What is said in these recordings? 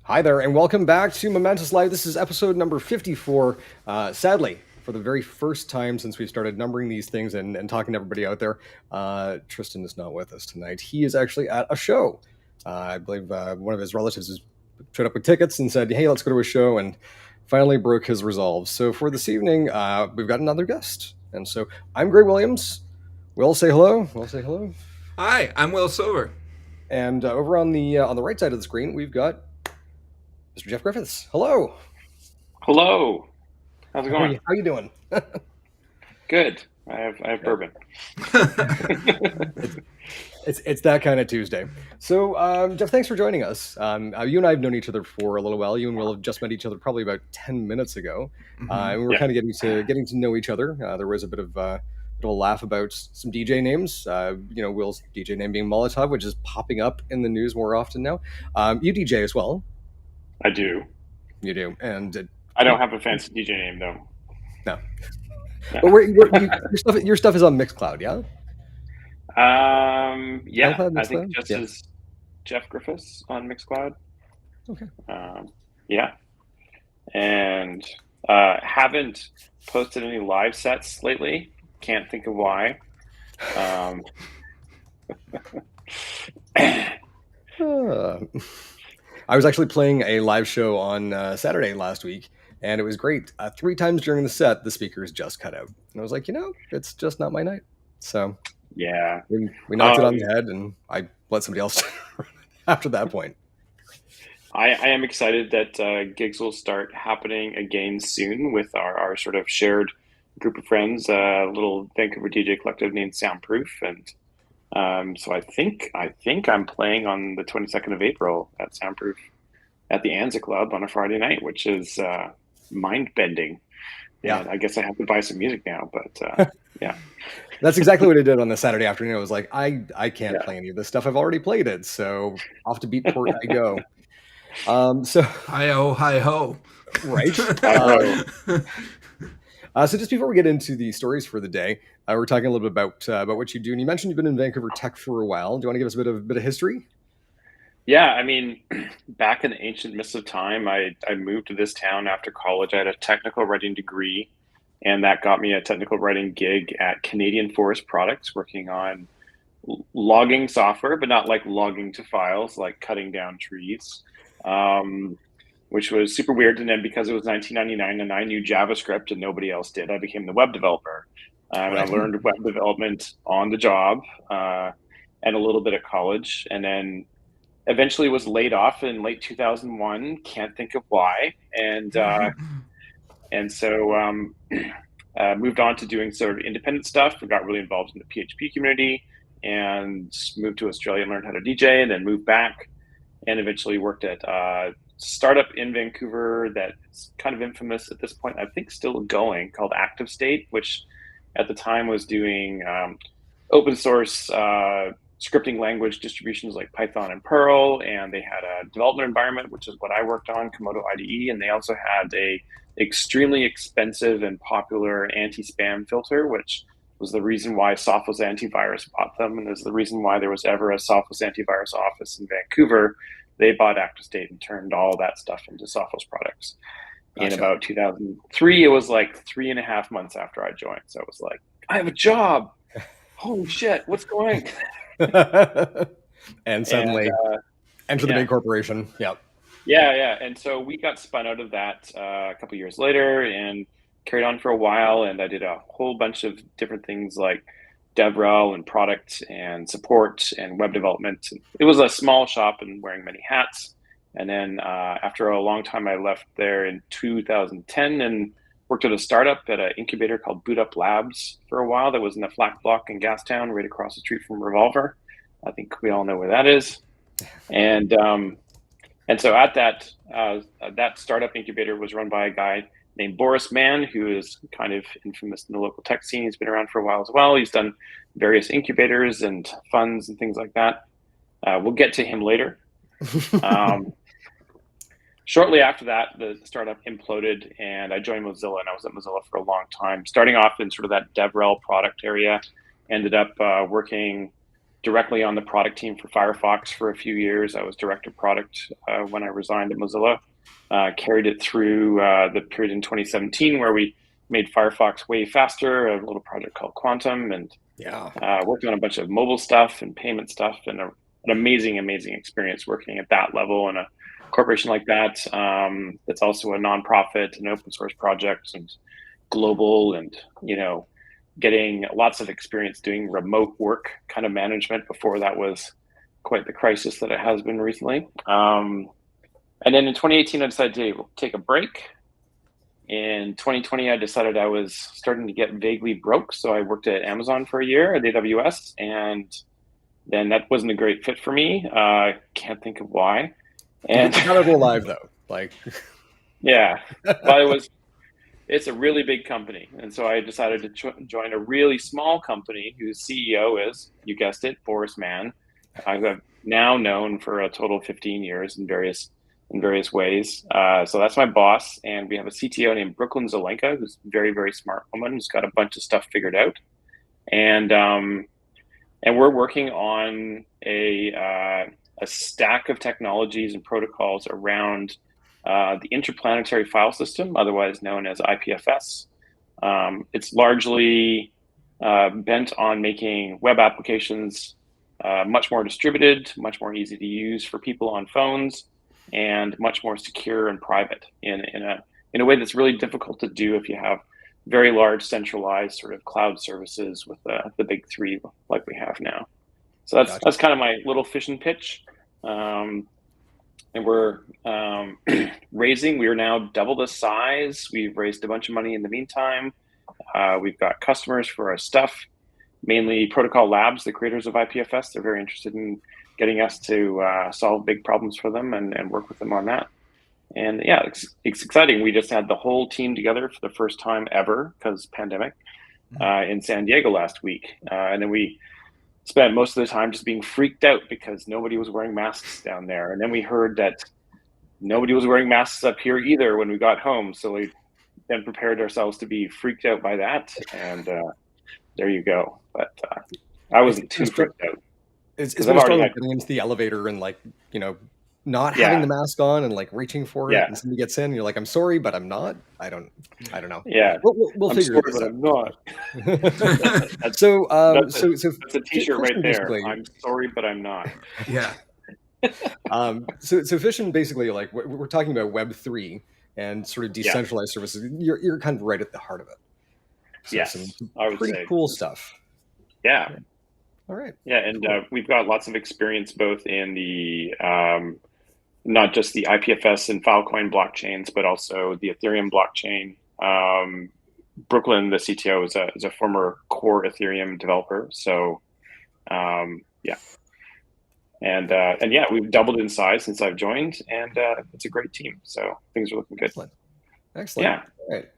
Hi there, and welcome back to Momentous Live. This is episode number 54. Sadly, for the very first time since we started numbering these things and talking to everybody out there, Tristan is not with us tonight. He is actually at a show. I believe one of his relatives has showed up with tickets and said, hey, let's go to a show, and finally broke his resolve. So for this evening, we've got another guest. And so I'm Greg Williams. Will, say hello. Will, say hello. Hi, I'm Will Silver. And over on the right side of the screen, we've got Mr. Jeff Griffiths. Hello. Hello. How's it going? How are you doing? Good. I have bourbon. It's that kind of Tuesday. So, Jeff, thanks for joining us. You and I have known each other for a little while. You and Will have just met each other probably about 10 minutes ago. And we were kind of getting to know each other. There was a bit of a laugh about some DJ names. Will's DJ name being Molotov, which is popping up in the news more often now. You DJ as well. I do. You do, and I don't have a fancy DJ name though. No. But your stuff is on Mixcloud, yeah? Yeah. SoundCloud, I think just as Jeff Griffiths on Mixcloud. Okay. Yeah. And haven't posted any live sets lately. Can't think of why. I was actually playing a live show on Saturday last week, and it was great. 3 times during the set, the speakers just cut out. And I was like, it's just not my night. So yeah, we knocked it on the head, and I let somebody else after that point. I am excited that gigs will start happening again soon with our sort of shared group of friends, a little Vancouver DJ collective named Soundproof, and so I think I'm playing on the 22nd of April at Soundproof at the Anza Club on a Friday night, which is mind bending. Yeah, and I guess I have to buy some music now, but yeah. That's exactly what I did on the Saturday afternoon. I was like, I can't play any of this stuff. I've already played it, so off to Beatport I go. So hi-ho, hi-ho. Right. So just before we get into the stories for the day, we're talking a little bit about what you do. And you mentioned you've been in Vancouver tech for a while. Do you want to give us a bit of history? Yeah, I mean, back in the ancient mists of time, I moved to this town after college. I had a technical writing degree, and that got me a technical writing gig at Canadian Forest Products, working on logging software, but not like logging to files, like cutting down trees, which was super weird. And then because it was 1999 and I knew JavaScript and nobody else did, I became the web developer. And I learned web development on the job and a little bit at college. And then eventually was laid off in late 2001. Can't think of why. And so moved on to doing sort of independent stuff. I got really involved in the PHP community and moved to Australia and learned how to DJ, and then moved back and eventually worked at a startup in Vancouver that's kind of infamous at this point, I think still going, called Active State, which at the time was doing open source scripting language distributions like Python and Perl, and they had a development environment, which is what I worked on, Komodo IDE, and they also had a extremely expensive and popular anti-spam filter, which was the reason why Sophos Antivirus bought them, and is the reason why there was ever a Sophos Antivirus office in Vancouver. They bought Active State and turned all that stuff into Sophos products. Gotcha. In about 2003, it was like 3.5 months after I joined. So it was like, I have a job. Holy shit, what's going on? And suddenly enter the big corporation. Yeah. Yeah. And so we got spun out of that a couple years later and carried on for a while. And I did a whole bunch of different things like DevRel and product and support and web development. It was a small shop and wearing many hats. And then after a long time, I left there in 2010 and worked at a startup at an incubator called Boot Up Labs for a while. That was in the Flat Block in Gastown, right across the street from Revolver. I think we all know where that is. And so at that startup incubator was run by a guy named Boris Mann, who is kind of infamous in the local tech scene. He's been around for a while as well. He's done various incubators and funds and things like that. We'll get to him later. Shortly after that, the startup imploded, and I joined Mozilla, and I was at Mozilla for a long time, starting off in sort of that DevRel product area. Ended up working directly on the product team for Firefox for a few years. I was director of product when I resigned at Mozilla. Carried it through the period in 2017 where we made Firefox way faster, a little project called Quantum, and worked on a bunch of mobile stuff and payment stuff, and an amazing experience working at that level in a corporation like that. That's also a nonprofit, an open source project, and global, and getting lots of experience doing remote work kind of management before that was quite the crisis that it has been recently. And then in 2018, I decided to take a break. In 2020, I decided I was starting to get vaguely broke. So I worked at Amazon for a year at AWS, and then that wasn't a great fit for me. Can't think of why. And it's not alive though. Yeah, but it's a really big company. And so I decided to join a really small company whose CEO is, you guessed it, Boris Mann. I've now known for a total of 15 years in various ways. So that's my boss. And we have a CTO named Brooklyn Zelenka, who's a very, very smart woman who's got a bunch of stuff figured out. And we're working on a stack of technologies and protocols around the interplanetary file system, otherwise known as IPFS. It's largely bent on making web applications much more distributed, much more easy to use for people on phones, and much more secure and private in a way that's really difficult to do if you have very large centralized sort of cloud services with the big three like we have now. So that's kind of my little fishing pitch. And we're raising. We are now double the size. We've raised a bunch of money in the meantime. We've got customers for our stuff, mainly Protocol Labs, the creators of IPFS. They're very interested in getting us to solve big problems for them and work with them on that. And yeah, it's exciting. We just had the whole team together for the first time ever, because pandemic, in San Diego last week. And then we spent most of the time just being freaked out because nobody was wearing masks down there. And then we heard that nobody was wearing masks up here either when we got home. So we then prepared ourselves to be freaked out by that. And there you go. But I wasn't too freaked out. It's been a struggle getting into the elevator and not having the mask on and reaching for it, and somebody gets in and you're like, I'm sorry, but I'm not. I don't know. Yeah, we'll figure it out. I'm not. That's a t-shirt right there. I'm sorry, but I'm not. Yeah. So Fission, basically, we're talking about Web3 and sort of decentralized services. You're kind of right at the heart of it. So yes, I would say cool stuff. Yeah. All right. Yeah, and we've got lots of experience both in the not just the IPFS and Filecoin blockchains, but also the Ethereum blockchain. Brooklyn, the CTO, is a former core Ethereum developer. So, and we've doubled in size since I've joined, and it's a great team. So things are looking good. Excellent. Yeah. All right.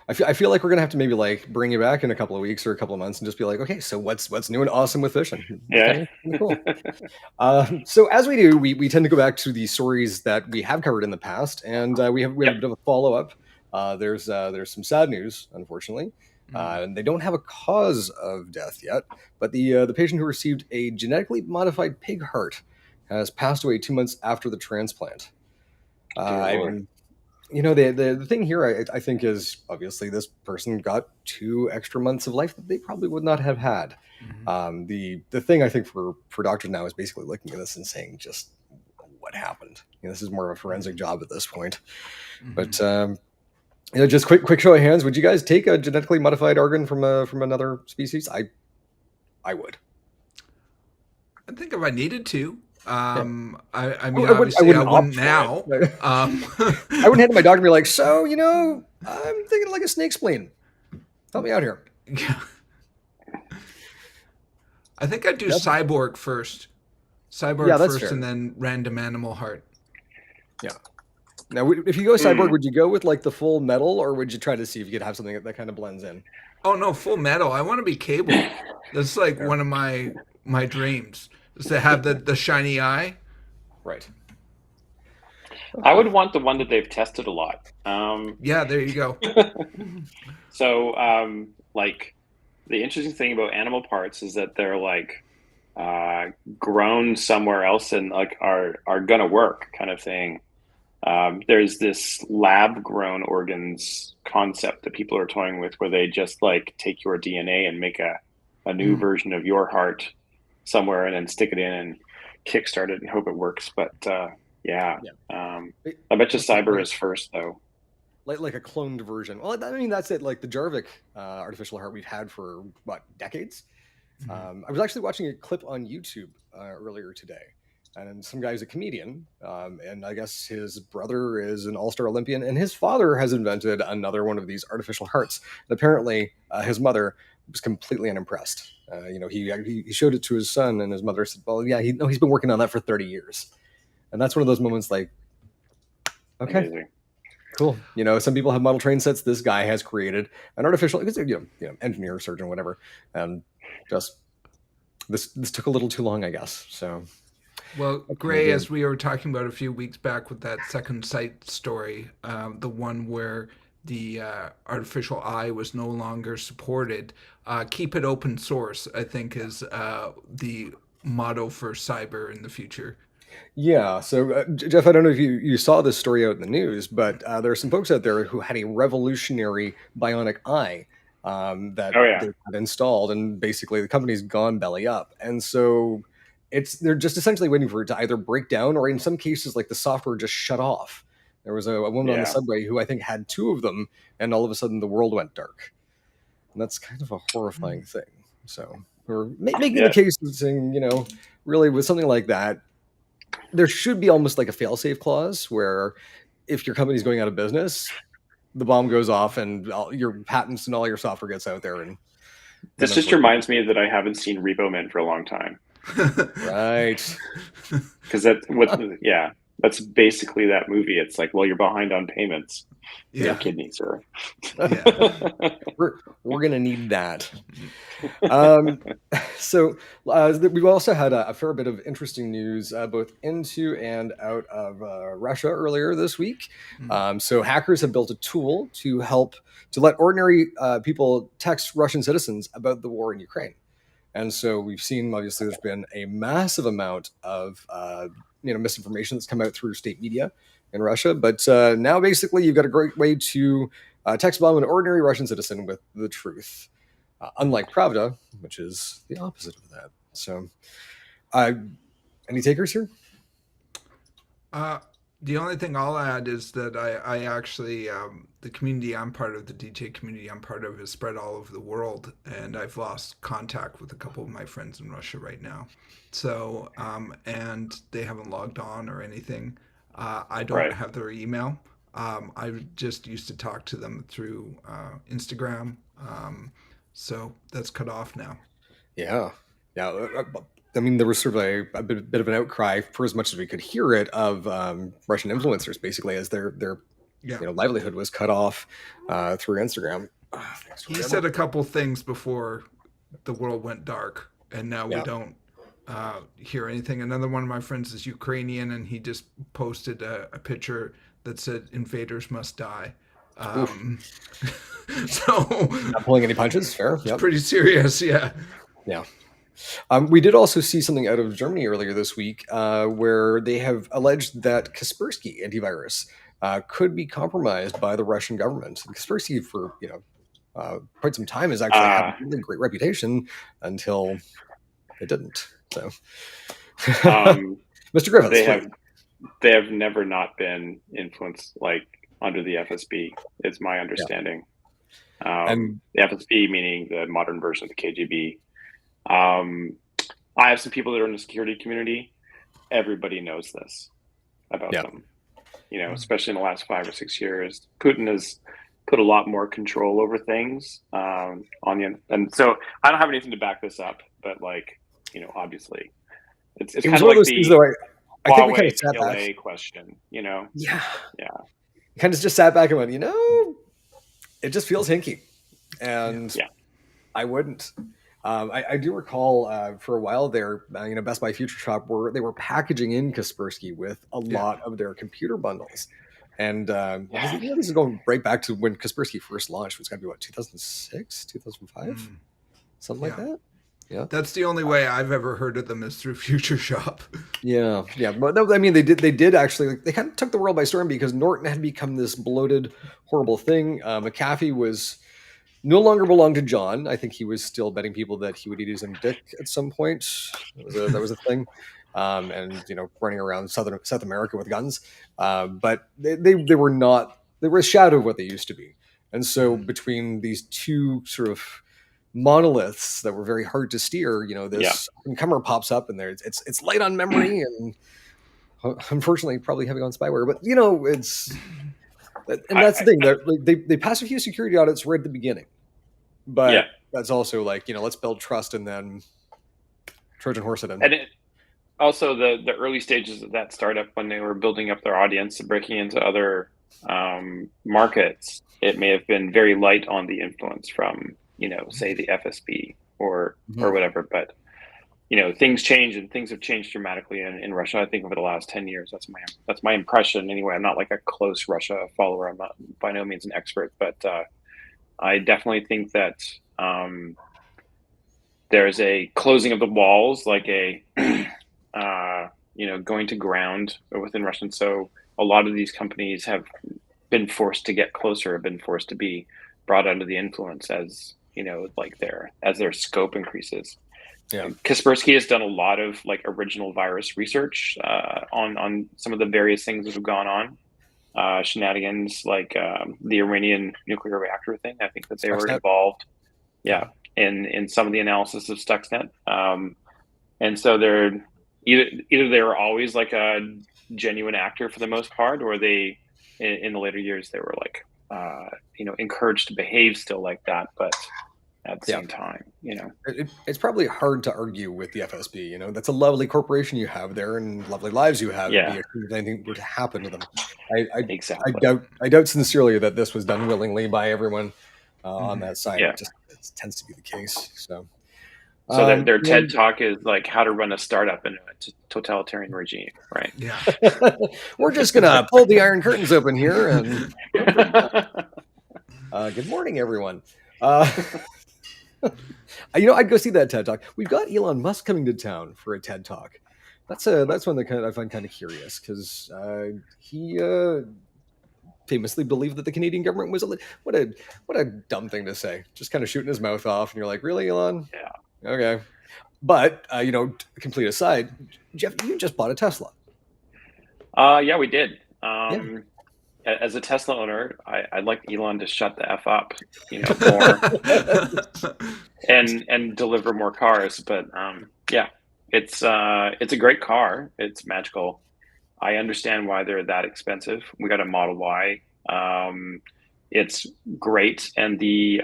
I feel like we're gonna have to maybe bring you back in a couple of weeks or a couple of months and just be like, okay, so what's new and awesome with Fission? Yeah. Cool. So as we do, we tend to go back to the stories that we have covered in the past, and we have a bit of a follow up. There's some sad news, unfortunately. And they don't have a cause of death yet, but the patient who received a genetically modified pig heart has passed away 2 months after the transplant. The thing here, I think, is obviously this person got 2 extra months of life that they probably would not have had. The thing I think for doctors now is basically looking at this and saying, just what happened? This is more of a forensic job at this point. But just quick show of hands. Would you guys take a genetically modified organ from another species? I would. I think if I needed to. I mean, I obviously I wouldn't now. I wouldn't head to my doctor and be like, so, I'm thinking like a snake spleen. Help me out here. Yeah. I think I'd do cyborg first. Cyborg first, fair. And then random animal heart. Yeah. Now, if you go cyborg, would you go with the full metal, or would you try to see if you could have something that kind of blends in? Oh no, full metal. I want to be cable. That's one of my dreams. Is to have the shiny eye. Right. I would want the one that they've tested a lot. Yeah, there you go. So, the interesting thing about animal parts is that they're grown somewhere else and like are gonna work kind of thing. There's this lab grown organs concept that people are toying with where they just like take your DNA and make a new version of your heart somewhere and then stick it in and kickstart it and hope it works. But yeah. I bet you cyber is first though. Like a cloned version. Well, I mean, that's it. Like the Jarvik artificial heart we've had for what, decades? I was actually watching a clip on YouTube earlier today, and some guy's a comedian, and I guess his brother is an all-star Olympian, and his father has invented another one of these artificial hearts. And apparently, his mother was completely unimpressed. He showed it to his son, and his mother said, "Well, yeah, he's been working on that for 30 years," and that's one of those moments like, okay. Amazing. Cool. Some people have model train sets. This guy has created an artificial, engineer, surgeon, whatever. And just this took a little too long, I guess. So, well, Gray, as we were talking about a few weeks back with that second sight story, the one where the artificial eye was no longer supported, keep it open source, I think, is the motto for cyber in the future. Yeah. So, Jeff, I don't know if you saw this story out in the news, but there are some folks out there who had a revolutionary bionic eye that they had installed, and basically the company's gone belly up. And so they're just essentially waiting for it to either break down, or in some cases, like the software just shut off. There was a woman on the subway who I think had two of them, and all of a sudden the world went dark. And that's kind of a horrifying thing. So we're making the case of saying, really with something like that, there should be almost like a fail-safe clause where if your company's going out of business, the bomb goes off and all your patents and all your software gets out there. And this just reminds me that I haven't seen Repo Men for a long time. Right. Because that's basically that movie. It's like, well, you're behind on payments. Your kidneys are. We're gonna need that. So we've also had a fair bit of interesting news both into and out of Russia earlier this week. So hackers have built a tool to help to let ordinary people text Russian citizens about the war in Ukraine. And so we've seen, obviously, there's been a massive amount of misinformation that's come out through state media in Russia. But now basically you've got a great way to text bomb an ordinary Russian citizen with the truth. Unlike Pravda, which is the opposite of that. So any takers here? The only thing I'll add is that I actually, the community I'm part of, the DJ community I'm part of, is spread all over the world, and I've lost contact with a couple of my friends in Russia right now. So, and they haven't logged on or anything. I don't have their email. I just used to talk to them through Instagram. So that's cut off now. Yeah. I mean, there was sort of a bit of an outcry, for as much as we could hear it, of Russian influencers, basically, as their livelihood was cut off through Instagram. He said a couple things before the world went dark, and now we don't hear anything. Another one of my friends is Ukrainian, and he just posted a picture that said "Invaders must die." So not pulling any punches. Fair. It's pretty serious. Yeah. We did also see something out of Germany earlier this week where they have alleged that Kaspersky antivirus could be compromised by the Russian government. Kaspersky, for quite some time, has actually had a really great reputation until it didn't. So, Mr. Griffiths, they have never not been influenced like under the FSB. Is my understanding. The FSB meaning the modern version of the KGB. I have some people that are in the security community. Everybody knows this about them, especially in the last 5 or 6 years. Putin has put a lot more control over things and so I don't have anything to back this up, but obviously it's kind of like the things, though, I think we kind of sat back. Question, kind of just sat back and went, it just feels hinky, and I wouldn't. I do recall for a while there, Best Buy Future Shop, they were packaging in Kaspersky with a lot of their computer bundles. And this is going right back to when Kaspersky first launched. It's got to be, 2006, 2005? Something like that? Yeah. That's the only way I've ever heard of them is through Future Shop. Yeah, yeah, but no, I mean they did actually, like, they kind of took the world by storm because Norton had become this bloated, horrible thing. McAfee was no longer belonged to John. I think he was still betting people that he would eat his own dick at some point. That was a thing, and running around South America with guns. But they were not, they were a shadow of what they used to be, and so between these two sort of monoliths that were very hard to steer, this newcomer pops up, and there it's light on memory and unfortunately probably heavy on spyware, but it's. And that's the thing, that they pass a few security audits right at the beginning, but that's also like, let's build trust and then Trojan horse it in. And also the early stages of that startup, when they were building up their audience and breaking into other markets, it may have been very light on the influence from say the FSB or whatever, but things change, and things have changed dramatically in Russia. I think over the last 10 years, that's my impression anyway. I'm not like a close Russia follower. I'm not by no means an expert, but I definitely think that there's a closing of the walls, like a going to ground within Russia. And so a lot of these companies have been forced to get closer, have been forced to be brought under the influence as their scope increases. Yeah. Kaspersky has done a lot of original virus research on some of the various things that have gone on, shenanigans like the Iranian nuclear reactor thing. I think that they were involved, in some of the analysis of Stuxnet. And so they're either they were always like a genuine actor for the most part, or they in the later years they were encouraged to behave still like that, but at the same time, it's probably hard to argue with the FSB. That's a lovely corporation you have there, and lovely lives you have. Yeah. If anything were to happen to them, exactly. I doubt sincerely that this was done willingly by everyone on that side. Yeah. It tends to be the case. So their TED Talk is like how to run a startup in a totalitarian regime, right? Yeah. We're just gonna pull the iron curtains open here, and good morning, everyone. I'd go see that TED Talk. We've got Elon Musk coming to town for a TED Talk. That's one that I find kind of curious, because he famously believed that the Canadian government was what a dumb thing to say. Just kind of shooting his mouth off, and you're like, really, Elon? Yeah. Okay. But complete aside, Jeff, you just bought a Tesla. Yeah, we did. As a Tesla owner, I'd like Elon to shut the F up, more and deliver more cars. But it's a great car. It's magical. I understand why they're that expensive. We got a Model Y. It's great, and the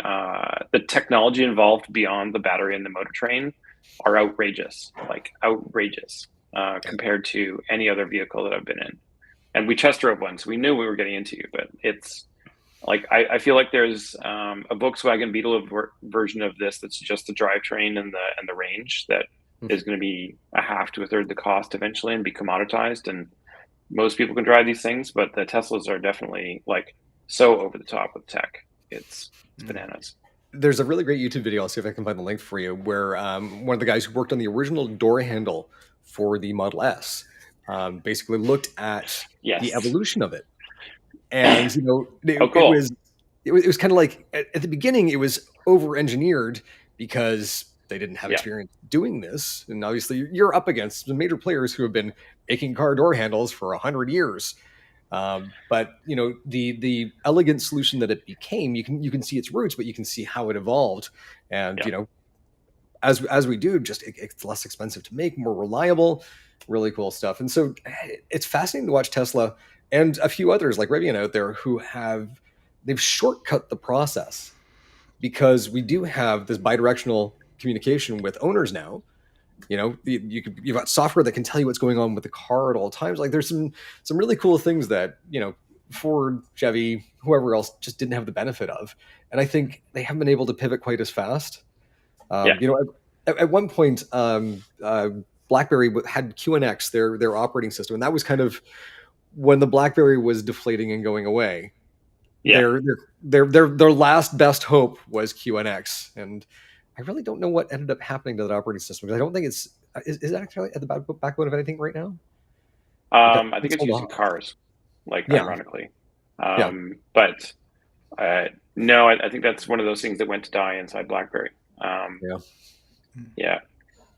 technology involved beyond the battery and the motor train are outrageous, compared to any other vehicle that I've been in. And we test drove one, so we knew we were getting into, but it's I feel like there's a Volkswagen Beetle version of this that's just the drivetrain and the range that is going to be a half to a third the cost eventually and be commoditized. And most people can drive these things, but the Teslas are definitely so over the top with tech. It's bananas. There's a really great YouTube video. I'll see if I can find the link for you, where one of the guys who worked on the original door handle for the Model S basically looked at the evolution of it. And it was kind of like at the beginning it was over-engineered because they didn't have experience doing this. And obviously you're up against the major players who have been making car door handles for 100 years. But the elegant solution that it became, you can see its roots, but you can see how it evolved. And as we do, just it's less expensive to make, more reliable, really cool stuff. And so it's fascinating to watch Tesla and a few others like Rivian out there who they've shortcut the process, because we do have this bidirectional communication with owners now. You've got software that can tell you what's going on with the car at all times. There's some really cool things that Ford, Chevy, whoever else just didn't have the benefit of, and I think they haven't been able to pivot quite as fast. At one point, BlackBerry had QNX, their operating system, and that was kind of when the BlackBerry was deflating and going away. Their last best hope was QNX, and I really don't know what ended up happening to that operating system, because I don't think it's is it actually at the backbone of anything right now? I think it's Sold using off. cars, like Yeah, ironically. yeah, But no, I think that's one of those things that went to die inside BlackBerry. Um, yeah. yeah,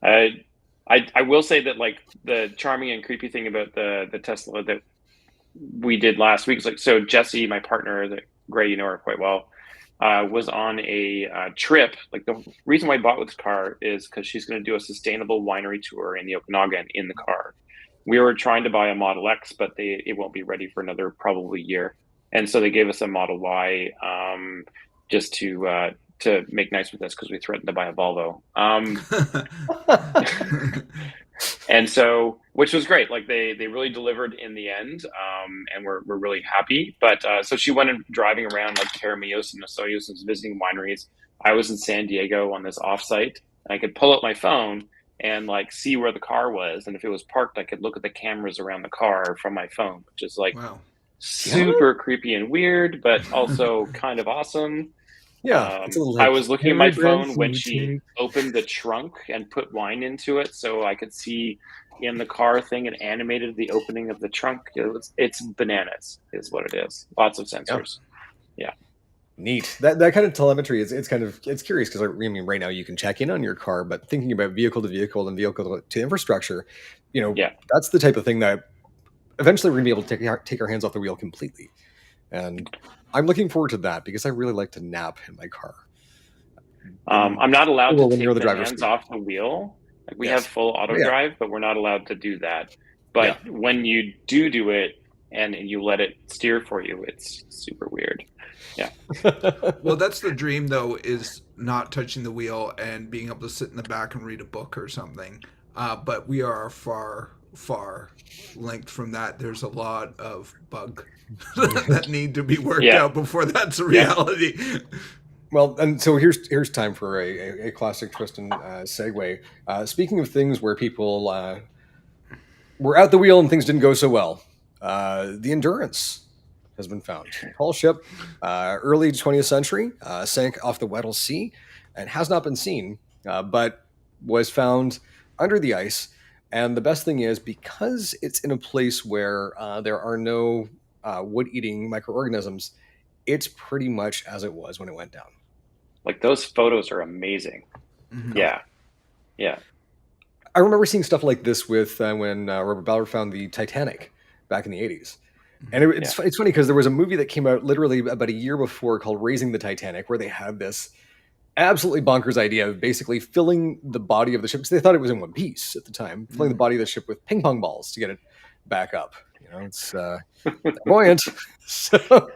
I, I will say that like the charming and creepy thing about the Tesla that we did last week is like, so Jesse, my partner, that Gray, you know her quite well, was on a trip. Like the reason why I bought this car is because she's going to do a sustainable winery tour in the Okanagan in the car. We were trying to buy a Model X, but it won't be ready for another probably year. And so they gave us a Model Y, just to make nice with us because we threatened to buy a Volvo. And so, which was great. Like they really delivered in the end, and we're really happy. But so she went and driving around like Caramios and Osoyos and visiting wineries. I was in San Diego on this offsite, and I could pull out my phone and like see where the car was, and if it was parked, I could look at the cameras around the car from my phone, which is like Wow. Yeah, super creepy and weird, but also kind of awesome. yeah. It's a little I like was looking at my Harry phone when Branson she take. opened the trunk and put wine into it, so I could see in the car thing and animated the opening of the trunk. It's bananas, is what it is. Lots of Yeah, sensors. Yeah, neat. That kind of telemetry is it's curious, because I mean right now you can check in on your car, but thinking about vehicle to vehicle and vehicle to infrastructure, yeah. that's the type of thing that eventually we're gonna be able to take our hands off the wheel completely. And I'm looking forward to that, because I really like to nap in my car. I'm not allowed to Well, when you're take in the the driver's hands seat. off the wheel. Like we have Yes. full Oh, auto yeah. drive, but we're not allowed to do that. Yeah. But when you do it and you let it steer for you, it's super weird. Yeah. Well, that's the dream, though, is not touching the wheel and being able to sit in the back and read a book or something. But we are far, far linked from that. There's a lot of bug that need to be worked Yeah. out before that's a Yeah. reality. Well, and so here's time for a classic Tristan segue. Speaking of things where people were at the wheel and things didn't go so well, the Endurance has been found. Tall ship, early 20th century, sank off the Weddell Sea, and has not been seen, but was found under the ice. And the best thing is, because it's in a place where there are no wood-eating microorganisms, it's pretty much as it was when it went down. Like those photos are amazing. Mhm. Yeah. Yeah. I remember seeing stuff like this with when Robert Ballard found the Titanic back in the 80s. And it's funny because there was a movie that came out literally about a year before called Raising the Titanic, where they had this absolutely bonkers idea of basically filling the body of the ship, because they thought it was in one piece at the time, filling the body of the ship with ping pong balls to get it back up. It's buoyant. So,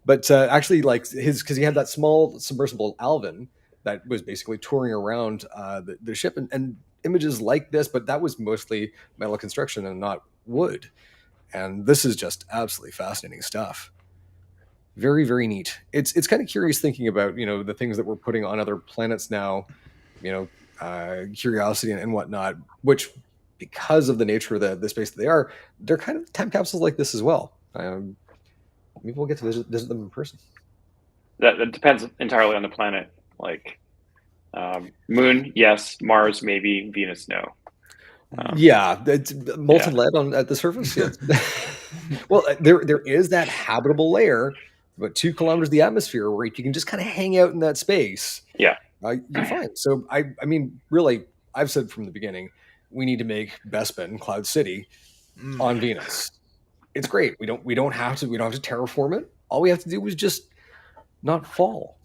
but actually, like because he had that small submersible Alvin that was basically touring around the ship, and images like this, but that was mostly metal construction and not wood. And this is just absolutely fascinating stuff. Very, very neat. It's kind of curious thinking about the things that we're putting on other planets now, Curiosity and whatnot, which, because of the nature of the space that they are, they're kind of time capsules like this as well. Maybe we'll get to visit them in person. That depends entirely on the planet. Like Moon, yes. Mars, maybe. Venus, no. Yeah, it's molten lead at the surface. Yeah. Well, there is that habitable layer, about 2 kilometers of the atmosphere, where if you can just kind of hang out in that space, Yeah. you're fine. So I mean, really, I've said from the beginning, we need to make Bespin Cloud City on Venus. It's great. We don't have to terraform it. All we have to do is just not fall.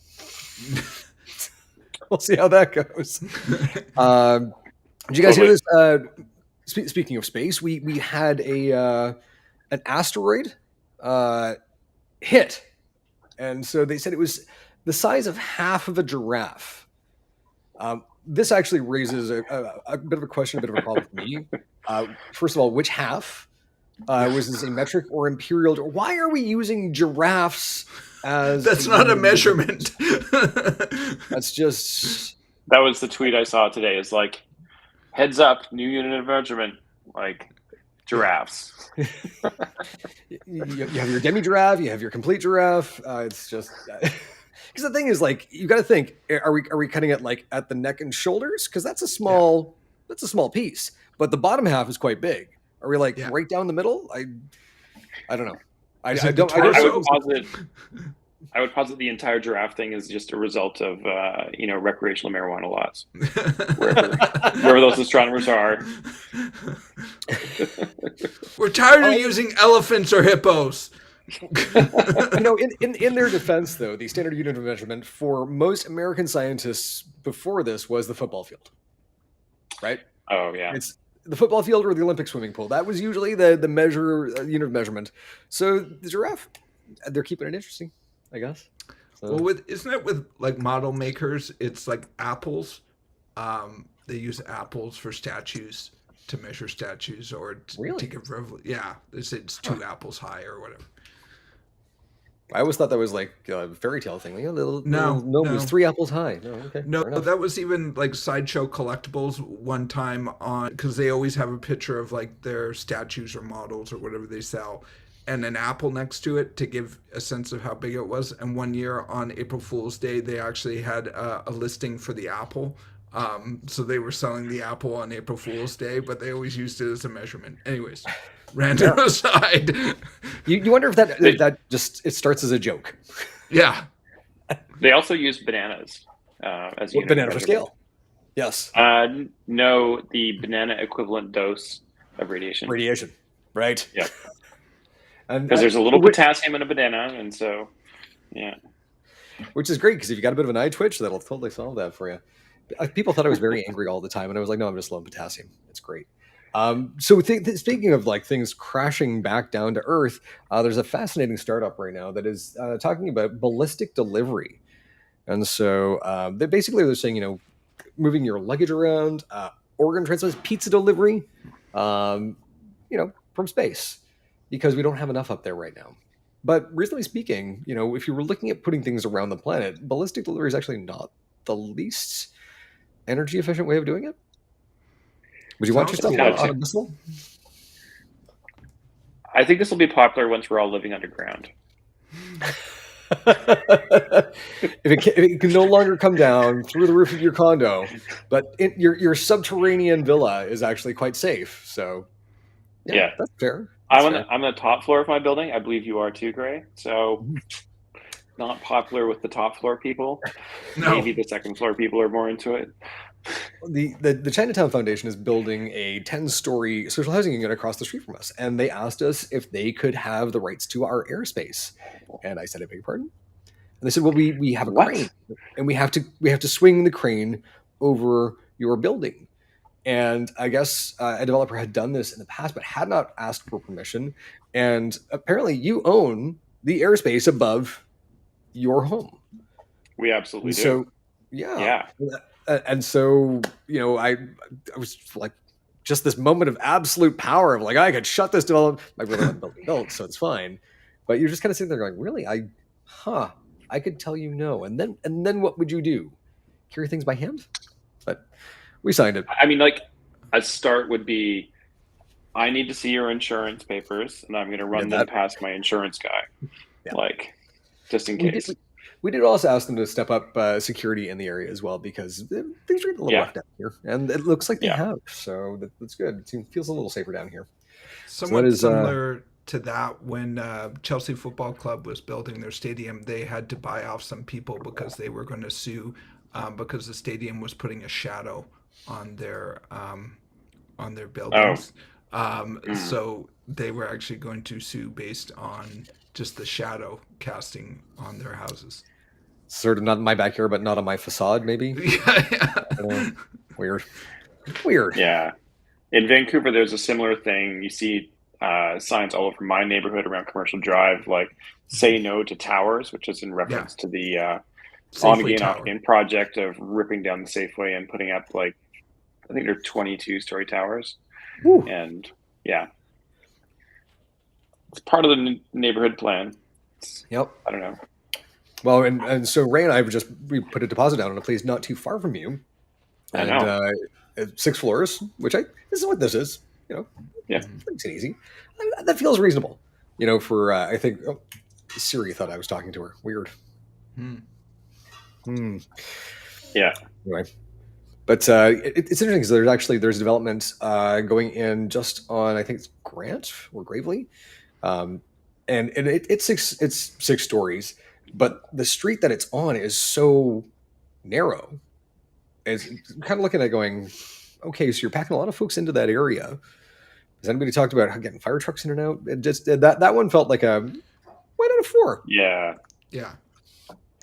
We'll see how that goes. Did you guys hear this? Speaking of space, we had an asteroid hit, and so they said it was the size of half of a giraffe. This actually raises a bit of a question, a bit of a problem for me. First of all, which half? Was this a metric or imperial? Why are we using giraffes as? That's not a measurement. That's just. That was the tweet I saw today. Is like, heads up, new unit of measurement, like giraffes. You have your demi giraffe, you have your complete giraffe. It's just Because the thing is, like, you got to think: are we cutting it like at the neck and shoulders? Because that's a small piece, but the bottom half is quite big. Are we like right down the middle? I don't know. I don't. I would posit the entire giraffe thing is just a result of recreational marijuana laws, wherever those astronomers are. We're tired of using elephants or hippos. In their defense, though, the standard unit of measurement for most American scientists before this was the football field, right? Oh yeah, it's the football field or the Olympic swimming pool. That was usually the unit of measurement. So the giraffe, they're keeping it interesting, I guess. So. Well, isn't it with like model makers? It's like apples. They use apples for statues to measure statues or to give they say it's 2 apples high or whatever. I always thought that was like a fairy tale thing. Little it was 3 apples high. No, okay. No, that was even like Sideshow Collectibles one time on, because they always have a picture of like their statues or models or whatever they sell, and an apple next to it to give a sense of how big it was. And one year on April Fool's Day, they actually had a listing for the apple. So they were selling the apple on April Fool's Day, but they always used it as a measurement. Anyways. Random aside. You wonder if that just it starts as a joke. Yeah. They also use bananas as a banana for scale. Yes. No, the banana equivalent dose of radiation. Radiation, right? Yeah. Because there's a little potassium in a banana, and so yeah. Which is great because if you got a bit of an eye twitch, that'll totally solve that for you. People thought I was very angry all the time, and I was like, no, I'm just low in potassium. It's great. So speaking of like things crashing back down to Earth, there's a fascinating startup right now that is talking about ballistic delivery. And so they're saying, moving your luggage around, organ transplants, pizza delivery, from space, because we don't have enough up there right now. But reasonably speaking, if you were looking at putting things around the planet, ballistic delivery is actually not the least energy efficient way of doing it. Would you want your stuff on a missile? I think this will be popular once we're all living underground. if it can no longer come down through the roof of your condo, but your subterranean villa is actually quite safe. So yeah. That's fair. I'm on the top floor of my building. I believe you are too, Gray. So not popular with the top floor people. No. Maybe the second floor people are more into it. The Chinatown Foundation is building a 10-story social housing unit across the street from us, and they asked us if they could have the rights to our airspace. And I said, I beg your pardon? And they said, well, we have a crane, and we have to swing the crane over your building. And I guess a developer had done this in the past, but had not asked for permission. And apparently you own the airspace above your home. We absolutely do. So, yeah. And so, I was like, just this moment of absolute power of like, I could shut this development. My brother had building built, so it's fine. But you're just kind of sitting there going, really? I could tell you no. And then what would you do? Carry things by hand? But we signed it. I mean, like, a start would be, I need to see your insurance papers, and I'm going to run them past my insurance guy. Yeah. Like, just in case. We did also ask them to step up security in the area as well, because things are a little rough down here, and it looks like they have. So that's good. It feels a little safer down here. Somewhat similar to that, when Chelsea Football Club was building their stadium, they had to buy off some people because they were going to sue because the stadium was putting a shadow on their buildings. So they were actually going to sue based on just the shadow casting on their houses. Sort of not in my backyard, but not on my facade, maybe. Weird. Yeah. In Vancouver, there's a similar thing. You see signs all over my neighborhood around Commercial Drive, like "Say No to Towers," which is in reference to the on again, off again project of ripping down the Safeway and putting up like, I think they're 22-story towers. Woo. And it's part of the neighborhood plan. Yep. I don't know. Well, and so Ray and I we put a deposit down on a place not too far from you, and 6 floors, which this is what this is. It's easy. That feels reasonable. For I think Siri thought I was talking to her. Weird. Yeah. Anyway. But it's interesting because there's development going in just on, I think it's Grant or Gravely, and it's six stories, but the street that it's on is so narrow. It's kind of looking at going, okay, so you're packing a lot of folks into that area. Has anybody talked about how getting fire trucks in and out? It just that one felt like a why not a 4? Yeah. Yeah.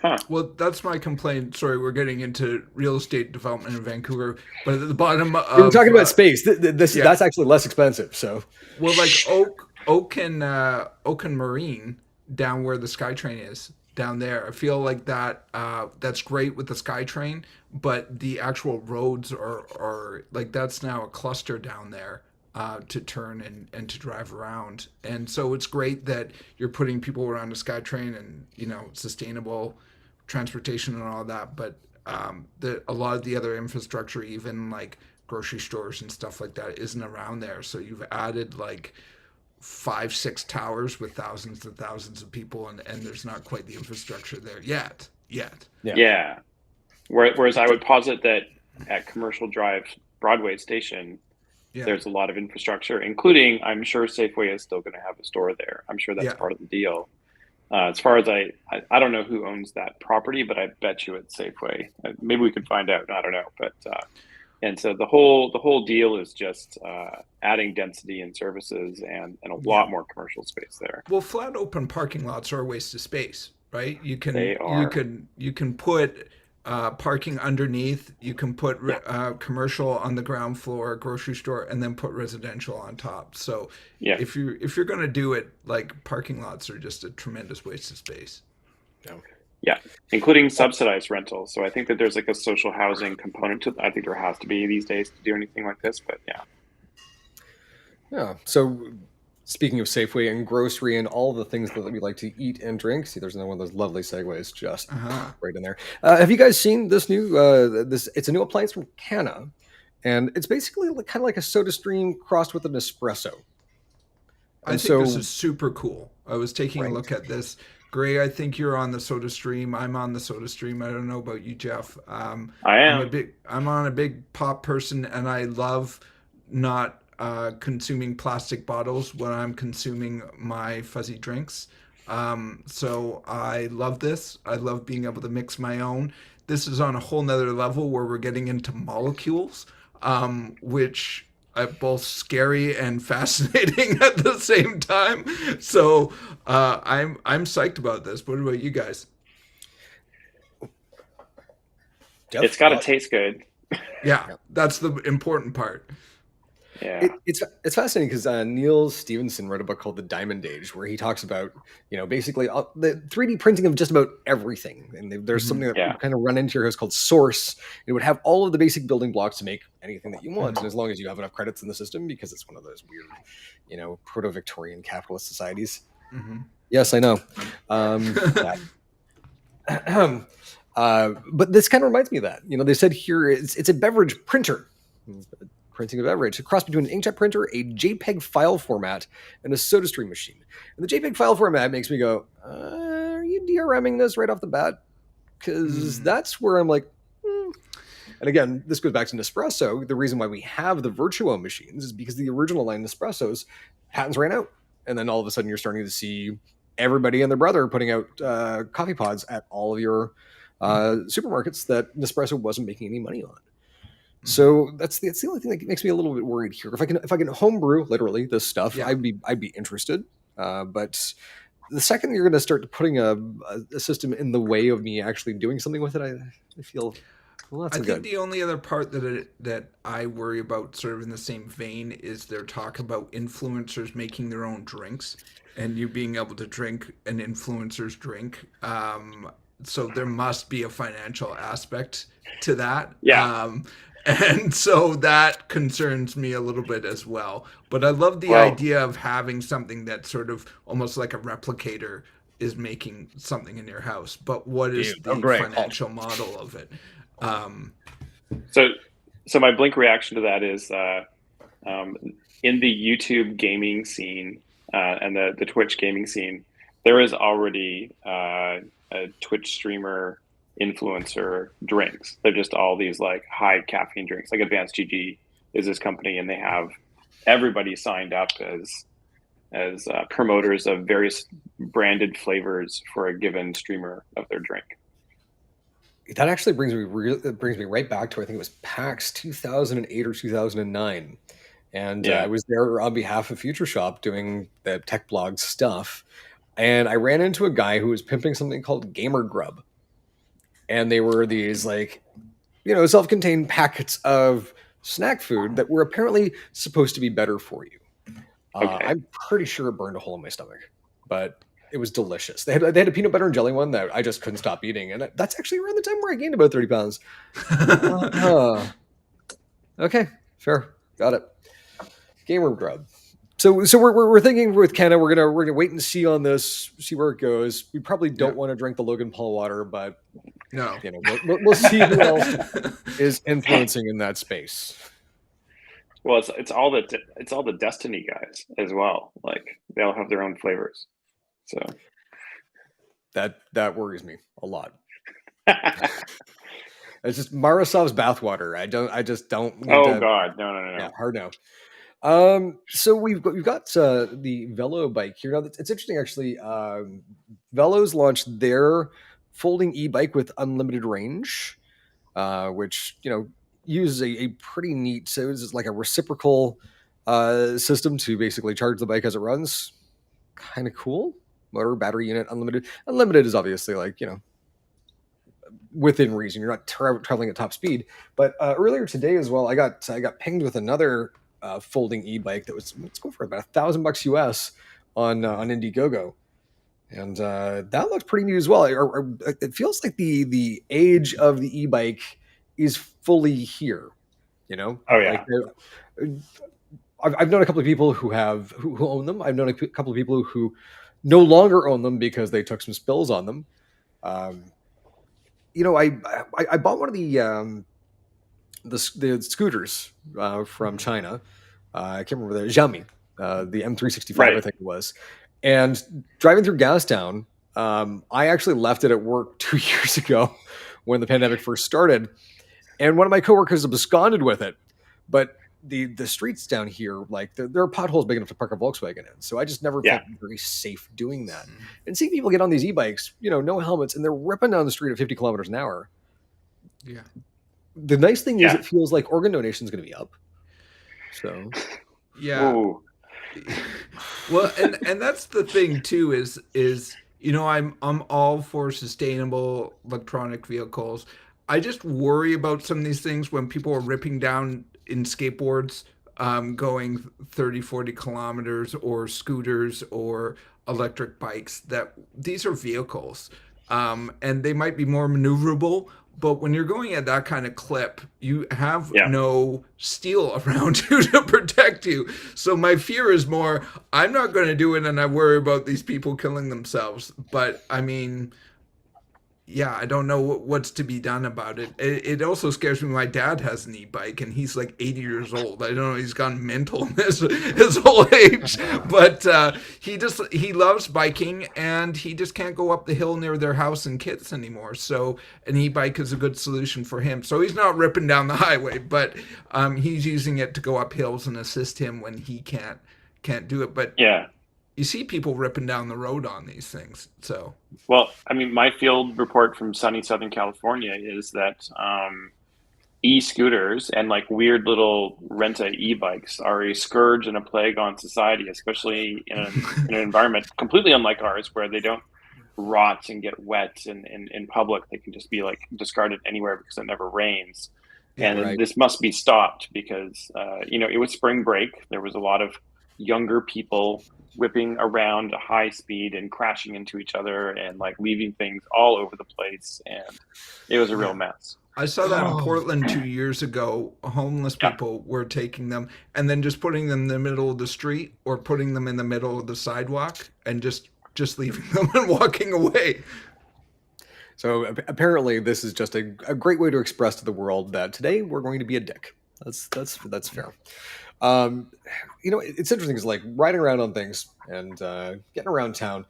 Huh. Well, that's my complaint. Sorry, we're getting into real estate development in Vancouver, but at the bottom of We were talking about space. That's actually less expensive. So, well, like Oak and Marine down where the SkyTrain is down there. I feel like that's great with the SkyTrain, but the actual roads are like that's now a cluster down there. To turn and to drive around, and so it's great that you're putting people around the SkyTrain and sustainable transportation and all that. But a lot of the other infrastructure, even like grocery stores and stuff like that, isn't around there. So you've added like 5-6 towers with thousands and thousands of people, and there's not quite the infrastructure there yet. Yeah. Whereas I would posit that at Commercial Drive Broadway Station, there's a lot of infrastructure, including, I'm sure Safeway is still going to have a store there. I'm sure that's part of the deal. As far as I don't know who owns that property, but I bet you it's Safeway. Maybe we could find out. I don't know. But and so the whole deal is just adding density and services and a lot more commercial space there. Well, flat open parking lots are a waste of space, right? You can put parking underneath. You can put commercial on the ground floor, grocery store, and then put residential on top. So if you're going to do it, like parking lots are just a tremendous waste of space. Yeah, including subsidized rentals. So I think that there's like a social housing component to. I think there has to be these days to do anything like this. But yeah. So speaking of Safeway and grocery and all the things that we like to eat and drink, see, there's another one of those lovely segues just right in there. Have you guys seen this new? It's a new appliance from Cana, and it's basically kind of like a Sodastream crossed with an espresso. I think this is super cool. I was taking a look at this. Gray, I think you're on the Sodastream. I'm on the Sodastream. I don't know about you, Jeff. I am. I'm on a big pop person, and I love not consuming plastic bottles when I'm consuming my fuzzy drinks. So I love this. I love being able to mix my own. This is on a whole nother level where we're getting into molecules, which are both scary and fascinating at the same time. So I'm psyched about this. What about you guys? Jeff? It's got to taste good. Yeah, that's the important part. Yeah, it's fascinating because Neil Stevenson wrote a book called The Diamond Age, where he talks about basically the 3D printing of just about everything. And there's something that we kind of run into here is called Source. It would have all of the basic building blocks to make anything that you want, and as long as you have enough credits in the system, because it's one of those weird, proto-Victorian capitalist societies. Yes, I know. But this kind of reminds me of that. They said here it's a beverage printer. Printing a beverage, a cross between an inkjet printer, a JPEG file format, and a SodaStream machine. And the JPEG file format makes me go, are you DRMing this right off the bat? Because that's where I'm like, And again, this goes back to Nespresso. The reason why we have the Virtuo machines is because the original line Nespressos patents ran out. And then all of a sudden you're starting to see everybody and their brother putting out coffee pods at all of your supermarkets that Nespresso wasn't making any money on. So that's the only thing that makes me a little bit worried here. If I can homebrew literally this stuff, I'd be interested. But the second you're going to start putting a system in the way of me actually doing something with it, I feel that's good. I think the only other part that I worry about, sort of in the same vein, is their talk about influencers making their own drinks and you being able to drink an influencer's drink. So there must be a financial aspect to that. Yeah. And so that concerns me a little bit as well. But I love the idea of having something that sort of almost like a replicator is making something in your house. But what is the financial model of it? So my blink reaction to that is in the YouTube gaming scene and the Twitch gaming scene, there is already a Twitch streamer influencer drinks. They're just all these like high caffeine drinks. Like Advanced GG is this company, and they have everybody signed up as promoters of various branded flavors for a given streamer of their drink. That actually brings me right back to, I think it was PAX 2008 or 2009. And I was there on behalf of Future Shop doing the tech blog stuff. And I ran into a guy who was pimping something called Gamer Grub. And they were these like, self-contained packets of snack food that were apparently supposed to be better for you. Okay. I'm pretty sure it burned a hole in my stomach, but it was delicious. They had a peanut butter and jelly one that I just couldn't stop eating. And that's actually around the time where I gained about 30 pounds. Okay, fair. Got it. Gamer Grub. So we're thinking with Canna, we're gonna wait and see on this, see where it goes. We probably don't want to drink the Logan Paul water, but no, we'll see who else is influencing in that space. Well, it's all the Destiny guys as well. Like they all have their own flavors, so that worries me a lot. It's just Marasov's bathwater. I just don't. God, no. Yeah, hard no. So we've got the Velo Bike here. Now it's interesting actually. Velo's launched their folding e-bike with unlimited range, which uses a pretty neat. So it's like a reciprocal system to basically charge the bike as it runs. Kind of cool. Motor, battery unit, unlimited. Unlimited is obviously like within reason. You're not traveling at top speed. But earlier today as well, I got pinged with another folding e-bike that was, let's go for about $1,000 US on Indiegogo, and that looks pretty new as well. It feels like the age of the e-bike is fully here. Oh yeah. I've known a couple of people who own them. I've known a couple of people who no longer own them because they took some spills on them. I bought one of the scooters from China. I can't remember the Xiaomi, the M365, right. I think it was. And driving through Gastown, I actually left it at work 2 years ago when the pandemic first started. And one of my coworkers absconded with it. But the streets down here, like there are potholes big enough to park a Volkswagen in. So I just never felt very safe doing that. And seeing people get on these e-bikes, no helmets, and they're ripping down the street at 50 kilometers an hour. Yeah. The nice thing is it feels like organ donation is going to be up. So, yeah. Ooh. Well, and that's the thing too is I'm all for sustainable electronic vehicles. I just worry about some of these things when people are ripping down in skateboards, going 30, 40 kilometers, or scooters or electric bikes, that these are vehicles. And they might be more maneuverable, but when you're going at that kind of clip, you have no steel around you to protect you. So my fear is more, I'm not going to do it, and I worry about these people killing themselves. But I mean, I don't know what's to be done about it. It also scares me. My dad has an e-bike, and he's like 80 years old. I don't know. He's gone mental in his whole age. But he loves biking, and he just can't go up the hill near their house and kids anymore. So an e-bike is a good solution for him. So he's not ripping down the highway, but he's using it to go up hills and assist him when he can't do it. But you see people ripping down the road on these things. So, well, I mean, my field report from sunny Southern California is that e-scooters and like weird little renta e-bikes are a scourge and a plague on society, especially in an environment completely unlike ours, where they don't rot and get wet in public. They can just be like discarded anywhere because it never rains. And this must be stopped because, it was spring break. There was a lot of younger people whipping around a high speed and crashing into each other and like leaving things all over the place, and it was a real mess. I saw that in Portland 2 years ago. Homeless people were taking them and then just putting them in the middle of the street or putting them in the middle of the sidewalk and just leaving them and walking away. So apparently this is just a great way to express to the world that today we're going to be a dick. That's fair. It's interesting because like riding around on things and getting around town,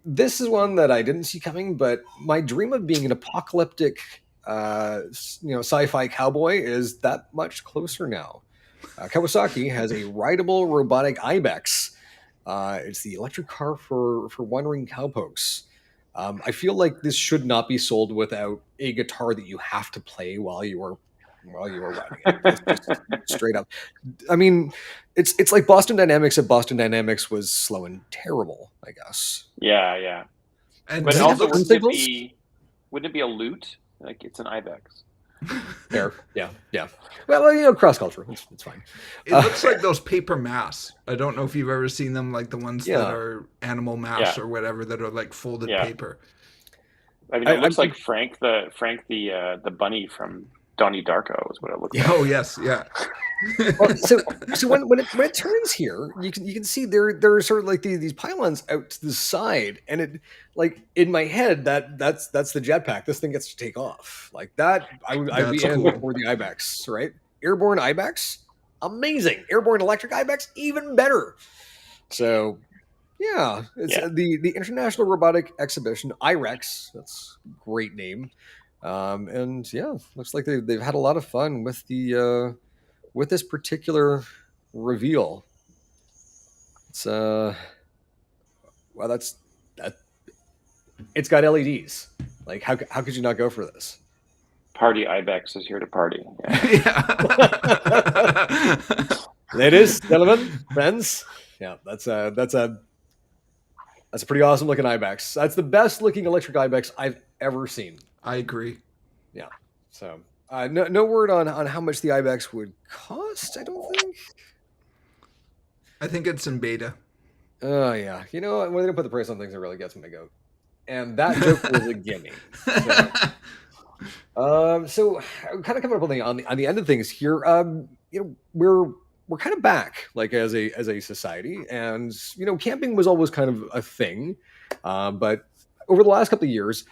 this is one that I didn't see coming, but my dream of being an apocalyptic, sci-fi cowboy is that much closer now. Kawasaki has a rideable robotic Ibex. It's the electric car for wandering cowpokes. I feel like this should not be sold without a guitar that you have to play while you are riding it. It's just straight up. I mean, it's like Boston Dynamics if Boston Dynamics was slow and terrible, I guess. Yeah. And But Does it also, have turn wouldn't it be a lute? Like it's an Ibex. There, yeah. Well, cross culture, it's fine. it looks like those paper masks. I don't know if you've ever seen them, like the ones that are animal masks or whatever that are like folded paper. I mean, it looks like Frank the bunny from Donnie Darko is what it looks like. Oh yes, yeah. Well, so when it turns here, you can see there are sort of like these pylons out to the side, and it, like, in my head that's the jetpack. This thing gets to take off like that. I'd be in for the Ibex, right? Airborne Ibex, amazing. Airborne electric Ibex, even better. So yeah, it's the International Robotic Exhibition, IREX. That's a great name. And yeah, looks like they've had a lot of fun with with this particular reveal. It's well, that. It's got LEDs. Like, how could you not go for this? Party Ibex is here to party. Yeah. Ladies, gentlemen, friends. Yeah, that's a pretty awesome looking Ibex. That's the best looking electric Ibex I've ever seen. I agree. Yeah. So no word on how much the Ibex would cost, I don't think. I think it's in beta. Oh, yeah. You know what? When they don't put the price on things, it really gets my goat. And that joke was a gimme. So kind of coming up on the end of things here. We're kind of back, like, as a society, and camping was always kind of a thing, but over the last couple of years,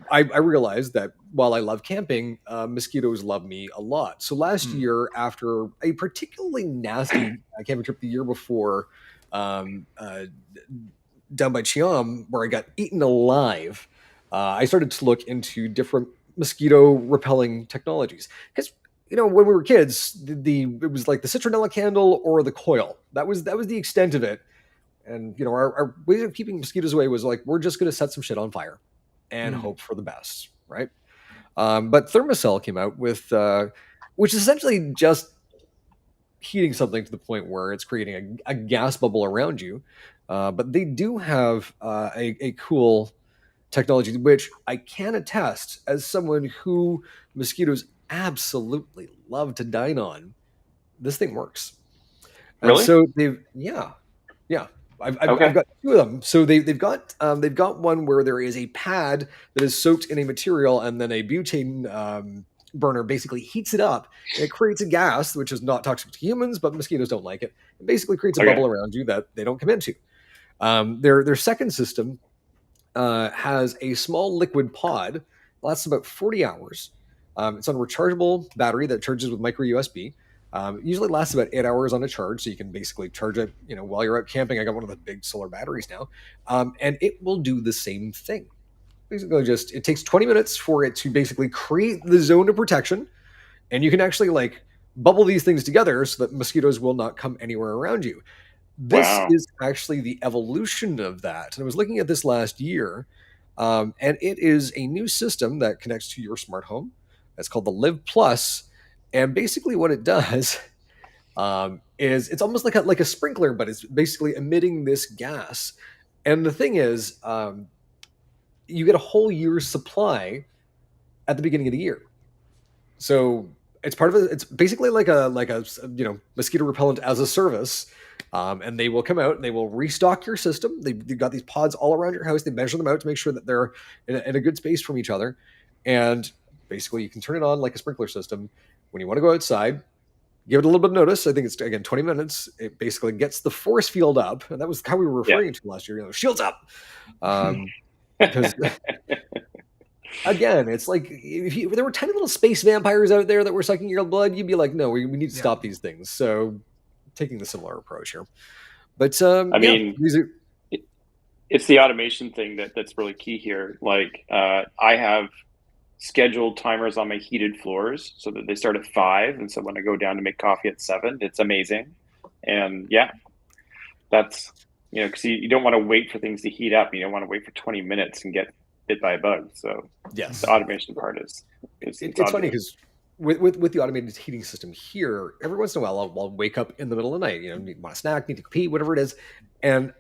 I realized that while I love camping, mosquitoes love me a lot. So last year, after a particularly nasty camping trip the year before, down by Chiam, where I got eaten alive, I started to look into different mosquito repelling technologies. Because when we were kids, it was like the citronella candle or the coil. That was the extent of it. And our way of keeping mosquitoes away was like, we're just going to set some shit on fire and hope for the best, right? But Thermacell came out with, which is essentially just heating something to the point where it's creating a gas bubble around you. But they do have a cool technology, which I can attest as someone who mosquitoes absolutely love to dine on. This thing works. And really? So I've got two of them. So they've got one where there is a pad that is soaked in a material, and then a butane burner basically heats it up. And it creates a gas which is not toxic to humans, but mosquitoes don't like it. It basically creates a bubble around you that they don't come into. Their second system has a small liquid pod, lasts about 40 hours. It's on a rechargeable battery that charges with micro USB. Usually lasts about 8 hours on a charge, so you can basically charge it, while you're out camping. I got one of the big solar batteries now, and it will do the same thing. Basically, it takes 20 minutes for it to basically create the zone of protection, and you can actually like bubble these things together so that mosquitoes will not come anywhere around you. This is actually the evolution of that. And I was looking at this last year, and it is a new system that connects to your smart home. It's called the Live Plus. And basically what it does is it's almost like a sprinkler, but it's basically emitting this gas. And the thing is, you get a whole year's supply at the beginning of the year. So it's part of it. It's basically like a mosquito repellent as a service. And they will come out and they will restock your system. They've got these pods all around your house. They measure them out to make sure that they're in a good space from each other. And basically you can turn it on like a sprinkler system. When you want to go outside, give it a little bit of notice. I think it's, again, 20 minutes. It basically gets the force field up. And that was how we were referring to last year. Shields up. Because, again, it's like if there were tiny little space vampires out there that were sucking your blood, you'd be like, no, we need to stop these things. So taking the similar approach here. But, I mean, it's the automation thing that's really key here. Like I have scheduled timers on my heated floors so that they start at 5, and so when I go down to make coffee at 7, it's amazing. And yeah, that's because you don't want to wait for things to heat up. You don't want to wait for 20 minutes and get bit by a bug. So Yes, the automation part is it's funny because with the automated heating system here, every once in a while I'll wake up in the middle of the night, want a snack, need to pee, whatever it is, and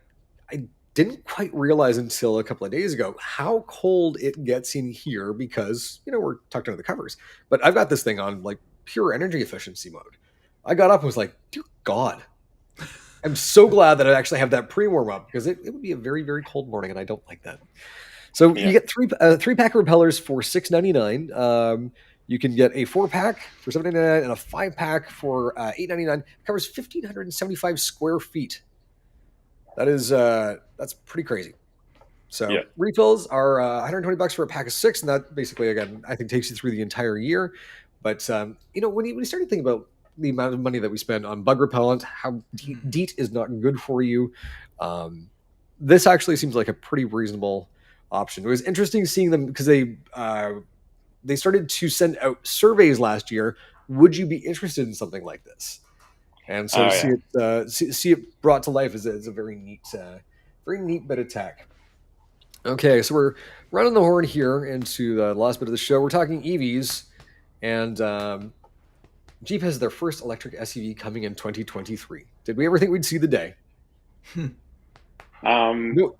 I didn't quite realize until a couple of days ago how cold it gets in here because we're tucked under the covers. But I've got this thing on like pure energy efficiency mode. I got up and was like, dear God, I'm so glad that I actually have that pre-warm up because it would be a very, very cold morning and I don't like that. So you get three pack of repellers for $6.99. You can get a 4-pack for $7.99 and a 5-pack for $8.99. It covers 1,575 square feet. That's pretty crazy. So refills are $120 for a pack of 6, and that basically, again, I think takes you through the entire year. But when you started thinking about the amount of money that we spend on bug repellent, how DEET is not good for you, this actually seems like a pretty reasonable option. It was interesting seeing them because they started to send out surveys last year. Would you be interested in something like this? And so see it brought to life is a very neat bit of tech. Okay, so we're running the horn here into the last bit of the show. We're talking EVs, and Jeep has their first electric SUV coming in 2023. Did we ever think we'd see the day? No.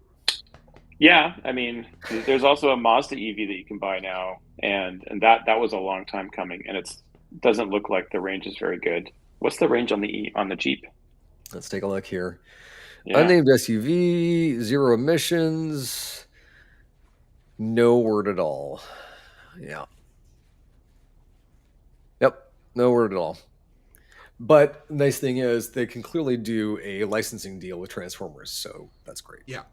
Yeah, I mean, there's also a Mazda EV that you can buy now, and that was a long time coming, and it doesn't look like the range is very good. What's the range on the Jeep? Let's take a look here. Yeah. Unnamed SUV, 0 emissions, no word at all. Yeah. Yep, no word at all. But the nice thing is they can clearly do a licensing deal with Transformers, so that's great. Yeah.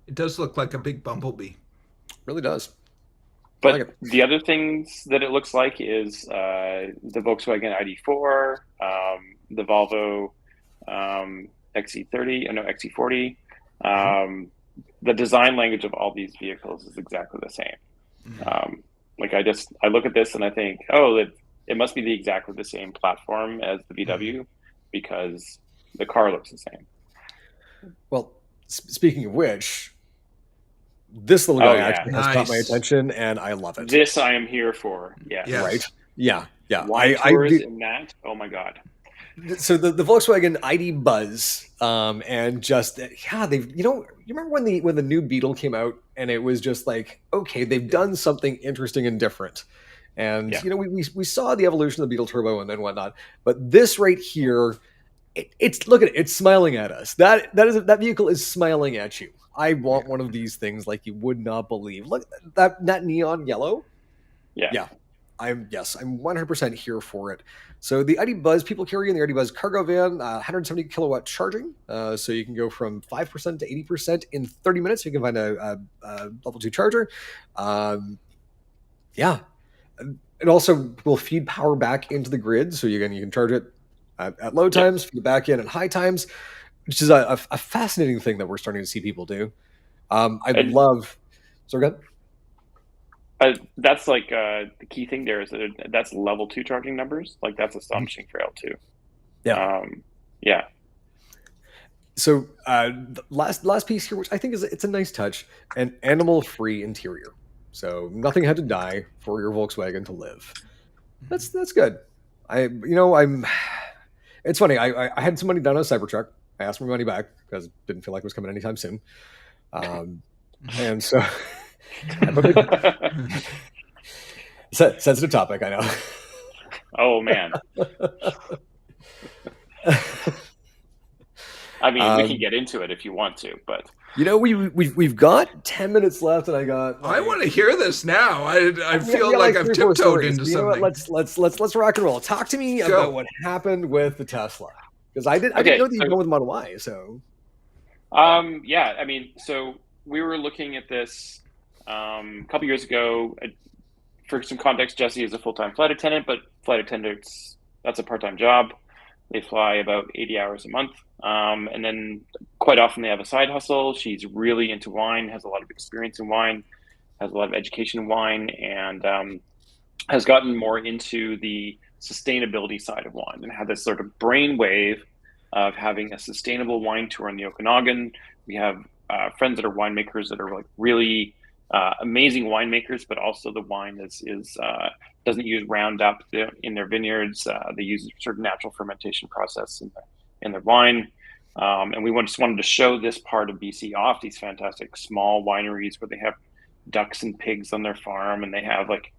It does look like a big bumblebee. Really does. But the other things that it looks like is the Volkswagen ID4, the Volvo XC40. The design language of all these vehicles is exactly the same. I look at this and I think, it must be exactly the same platform as the VW because the car looks the same. Well, speaking of which, this little guy actually has caught my attention, and I love it. This I am here for. Yeah. Right? Yeah. Wine tours in that. Oh my God. So the Volkswagen ID Buzz, and just they've you remember when the new Beetle came out, and it was just like, okay, they've done something interesting and different, and we saw the evolution of the Beetle Turbo and then whatnot, but this right here, it's look at it, it's smiling at us. That vehicle is smiling at you. I want one of these things like you would not believe. Look, that neon yellow. Yeah. I'm 100% here for it. So the ID Buzz, people carrying the ID Buzz cargo van, 170 kilowatt charging. So you can go from 5% to 80% in 30 minutes. You can find a level 2 charger. It also will feed power back into the grid. So you can charge it at low times, feed it back in at high times, which is a fascinating thing that we're starting to see people do. Love. So go ahead. That's like the key thing there is that that's level 2 charging numbers. Like that's astonishing for L2. Yeah. So the last piece here, which I think it's a nice touch, an animal-free interior. So nothing had to die for your Volkswagen to live. That's good. It's funny. I had some money down on a Cybertruck. I asked for my money back because it didn't feel like it was coming anytime soon. And so, sensitive topic, I know. Oh man. I mean, we can get into it if you want to, but we've got 10 minutes left, and I want to hear this now. I feel like I've tiptoed into something. Let's rock and roll. Talk to me about what happened with the Tesla, because I didn't know that you go with Model Y. So, I mean, so we were looking at this a couple years ago. For some context, Jesse is a full-time flight attendant, but flight attendants, that's a part-time job. They fly about 80 hours a month. And then quite often they have a side hustle. She's really into wine, has a lot of experience in wine, has a lot of education in wine, and has gotten more into the sustainability side of wine and had this sort of brainwave of having a sustainable wine tour in the Okanagan. We have friends that are winemakers that are like really amazing winemakers, but also the wine is doesn't use Roundup in their vineyards. They use a certain natural fermentation process in their wine. And we just wanted to show this part of BC off, these fantastic small wineries where they have ducks and pigs on their farm, and they have like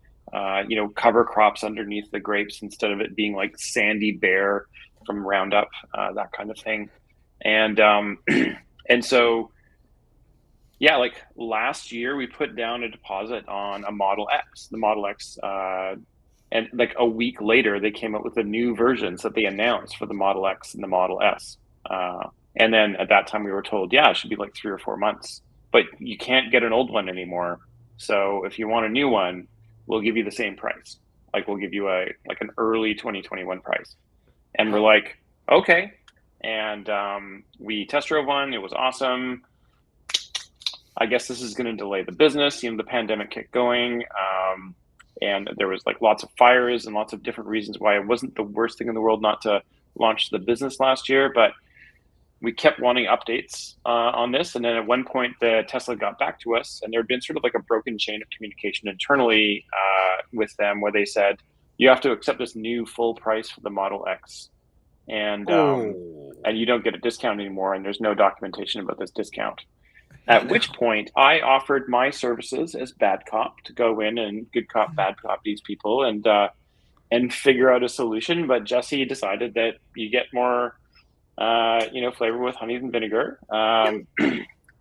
cover crops underneath the grapes instead of it being like sandy bare from Roundup, that kind of thing. And and so yeah, like last year we put down a deposit on a Model X, the Model X, and like a week later they came up with the new versions that they announced for the Model X and the Model S. And then at that time we were told, yeah, it should be like 3 or 4 months, but you can't get an old one anymore. So if you want a new one, we'll give you the same price. Like we'll give you an early 2021 price. And we're like, okay. And we test drove one. It was awesome. I guess this is going to delay the business. The pandemic kept going. And there was like lots of fires and lots of different reasons why it wasn't the worst thing in the world not to launch the business last year. But we kept wanting updates on this. And then at one point, the Tesla got back to us, and there had been sort of like a broken chain of communication internally with them where they said, you have to accept this new full price for the Model X. And you don't get a discount anymore, and there's no documentation about this discount. At which point, I offered my services as bad cop to go in and good cop, bad cop these people and figure out a solution. But Jesse decided that you get more flavor with honey and vinegar.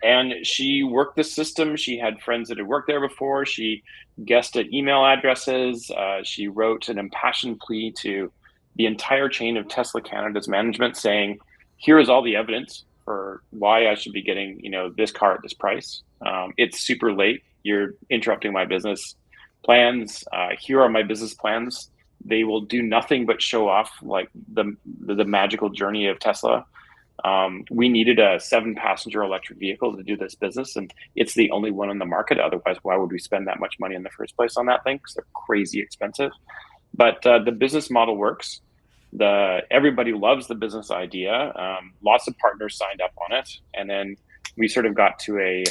And she worked the system. She had friends that had worked there before. She guessed at email addresses. She wrote an impassioned plea to the entire chain of Tesla Canada's management saying, here is all the evidence for why I should be getting, this car at this price. It's super late. You're interrupting my business plans. Here are my business plans. They will do nothing but show off like the magical journey of Tesla. We needed a 7-passenger electric vehicle to do this business, and it's the only one on the market. Otherwise, why would we spend that much money in the first place on that thing? Because they're crazy expensive. But the business model works. Everybody loves the business idea. Lots of partners signed up on it, and then we sort of got to a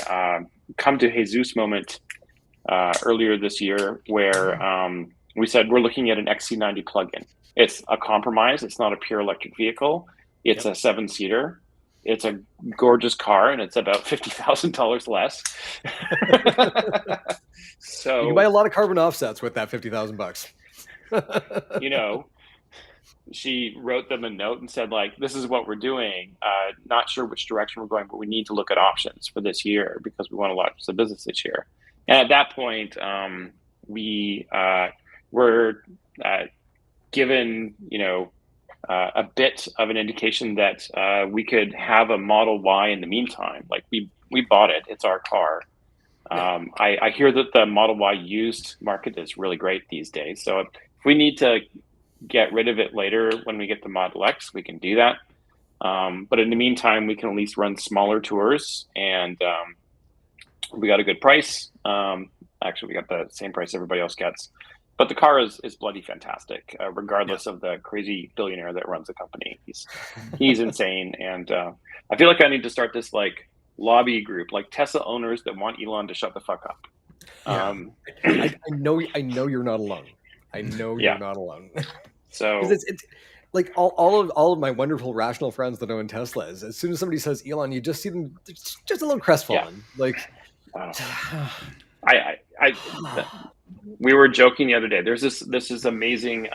come to Jesus moment earlier this year where we said we're looking at an XC90 plug-in. It's a compromise. It's not a pure electric vehicle. It's a 7-seater. It's a gorgeous car, and it's about $50,000 less. So you can buy a lot of carbon offsets with that $50,000. She wrote them a note and said, like, this is what we're doing. Not sure which direction we're going, but we need to look at options for this year because we want to launch the business this year. And at that point, we were given, a bit of an indication that we could have a Model Y in the meantime. Like we bought it. It's our car. I hear that the Model Y used market is really great these days. So if we need to get rid of it later when we get the Model X, we can do that. But in the meantime, we can at least run smaller tours, and we got a good price. Actually, we got the same price everybody else gets. But the car is bloody fantastic, regardless of the crazy billionaire that runs the company. He's insane, and I feel like I need to start this like lobby group, like Tesla owners that want Elon to shut the fuck up. I know you're not alone. I know you're not alone. So it's like all of my wonderful rational friends that own Teslas. As soon as somebody says Elon, you just see them just a little crestfallen. Like, we were joking the other day. There's this amazing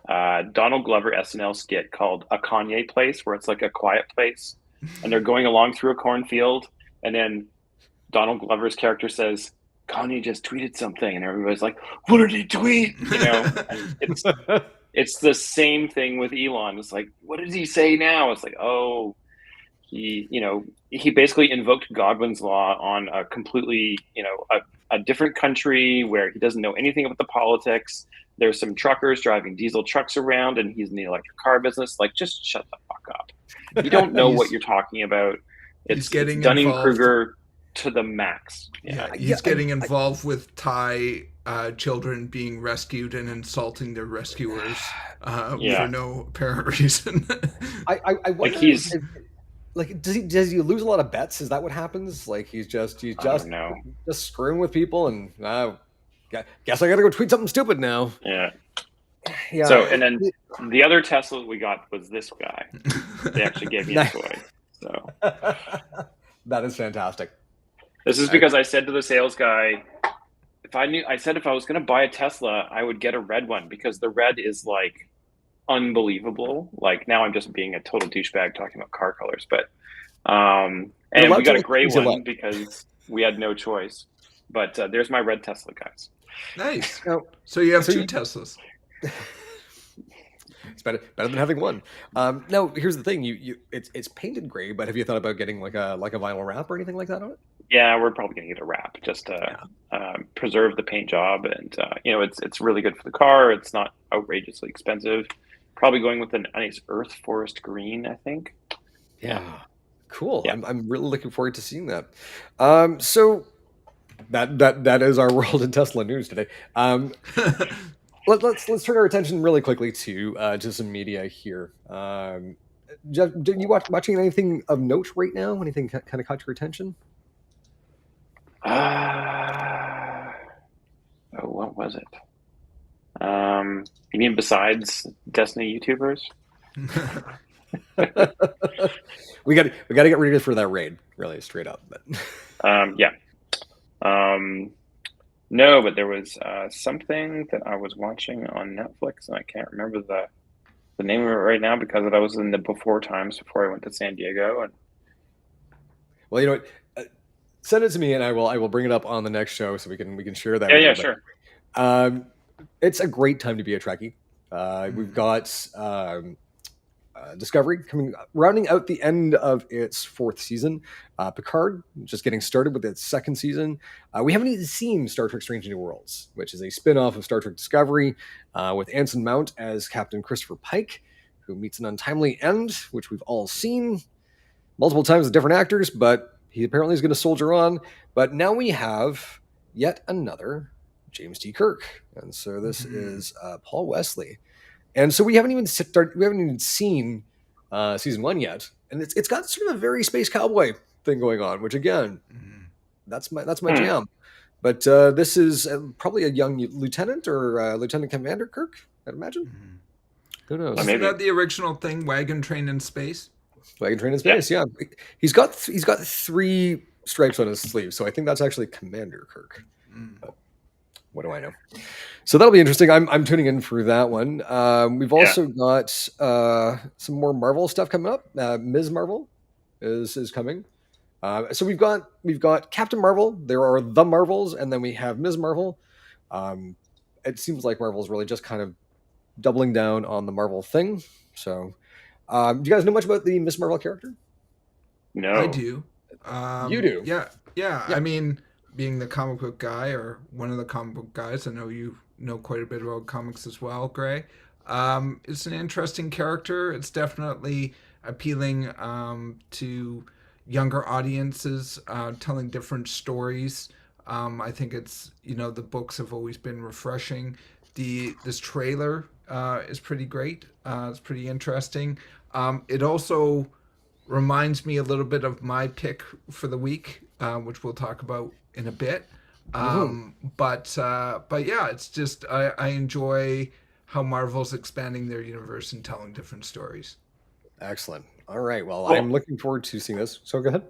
Donald Glover SNL skit called A Kanye Place, where it's like a quiet place, and they're going along through a cornfield, and then Donald Glover's character says, Kanye just tweeted something, and everybody's like, what did he tweet? It's the same thing with Elon. It's like, what did he say now? It's like, oh, he basically invoked Godwin's law on a completely, a different country where he doesn't know anything about the politics. there's some truckers driving diesel trucks around, and he's in the electric car business. Like, just shut the fuck up. You don't know what you're talking about. It's Dunning-Kruger to the max. He's getting involved with Thai children being rescued and insulting their rescuers for no apparent reason. I wonder, like, does he lose a lot of bets? Is that what happens? Like, he's just screwing with people, and guess I gotta go tweet something stupid now. Yeah. So, and then the other Tesla we got was this guy. They actually gave me a toy. So that is fantastic. This is because I said to the sales guy, if I was going to buy a Tesla, I would get a red one, because the red is like unbelievable. Like, now I'm just being a total douchebag talking about car colors, but and we got a gray one because we had no choice. But there's my red Tesla, guys. Nice. So you have two Teslas. It's better than having one. No, here's the thing: it's painted gray, but have you thought about getting like a vinyl wrap or anything like that on it? Yeah, we're probably gonna get a wrap just to preserve the paint job, and it's really good for the car. It's not outrageously expensive. Probably going with a nice earth forest green, I think. Yeah, cool. Yeah. I'm really looking forward to seeing that. So that is our world in Tesla news today. Let's turn our attention really quickly to some media here. Jeff, did you watching anything of note right now? Anything kind of caught your attention? What was it? You mean besides Destiny YouTubers? we got to get ready for that raid, really, straight up. But no, but there was something that I was watching on Netflix, and I can't remember the name of it right now because I was in the before times before I went to San Diego. And well, you know what? Send it to me, and I will bring it up on the next show so we can share that. Yeah, sure. It's a great time to be a Trekkie. We've got Discovery rounding out the end of its fourth season. Picard just getting started with its second season. We haven't even seen Star Trek Strange New Worlds, which is a spin-off of Star Trek Discovery, with Anson Mount as Captain Christopher Pike, who meets an untimely end, which we've all seen multiple times with different actors, but he apparently is going to soldier on. But now we have yet another James T. Kirk, and so this is Paul Wesley. And so we haven't even seen season one yet, and it's got sort of a very space cowboy thing going on, which again, that's my jam. But this is probably a young lieutenant or lieutenant commander Kirk, I'd imagine. Who knows? Isn't that the original thing? Wagon Train in Space. Wagon Train in Space. Yeah. He's got 3 stripes on his sleeve, so I think that's actually Commander Kirk. But what do I know? So that'll be interesting. I'm tuning in for that one. We've also got some more Marvel stuff coming up. Ms. Marvel is coming. So we've got Captain Marvel. There are the Marvels, and then we have Ms. Marvel. It seems like Marvel's really just kind of doubling down on the Marvel thing. So, do you guys know much about the Ms. Marvel character? No, I do. You do? Yeah. I mean, being the comic book guy or one of the comic book guys, I know you know quite a bit about comics as well, Gray. It's an interesting character. It's definitely appealing to younger audiences, telling different stories. I think it's, the books have always been refreshing. This trailer is pretty great. It's pretty interesting. It also reminds me a little bit of my pick for the week, which we'll talk about in a bit. But yeah, it's just I enjoy how Marvel's expanding their universe and telling different stories. Excellent. All right. Well, cool. I'm looking forward to seeing this. So go ahead.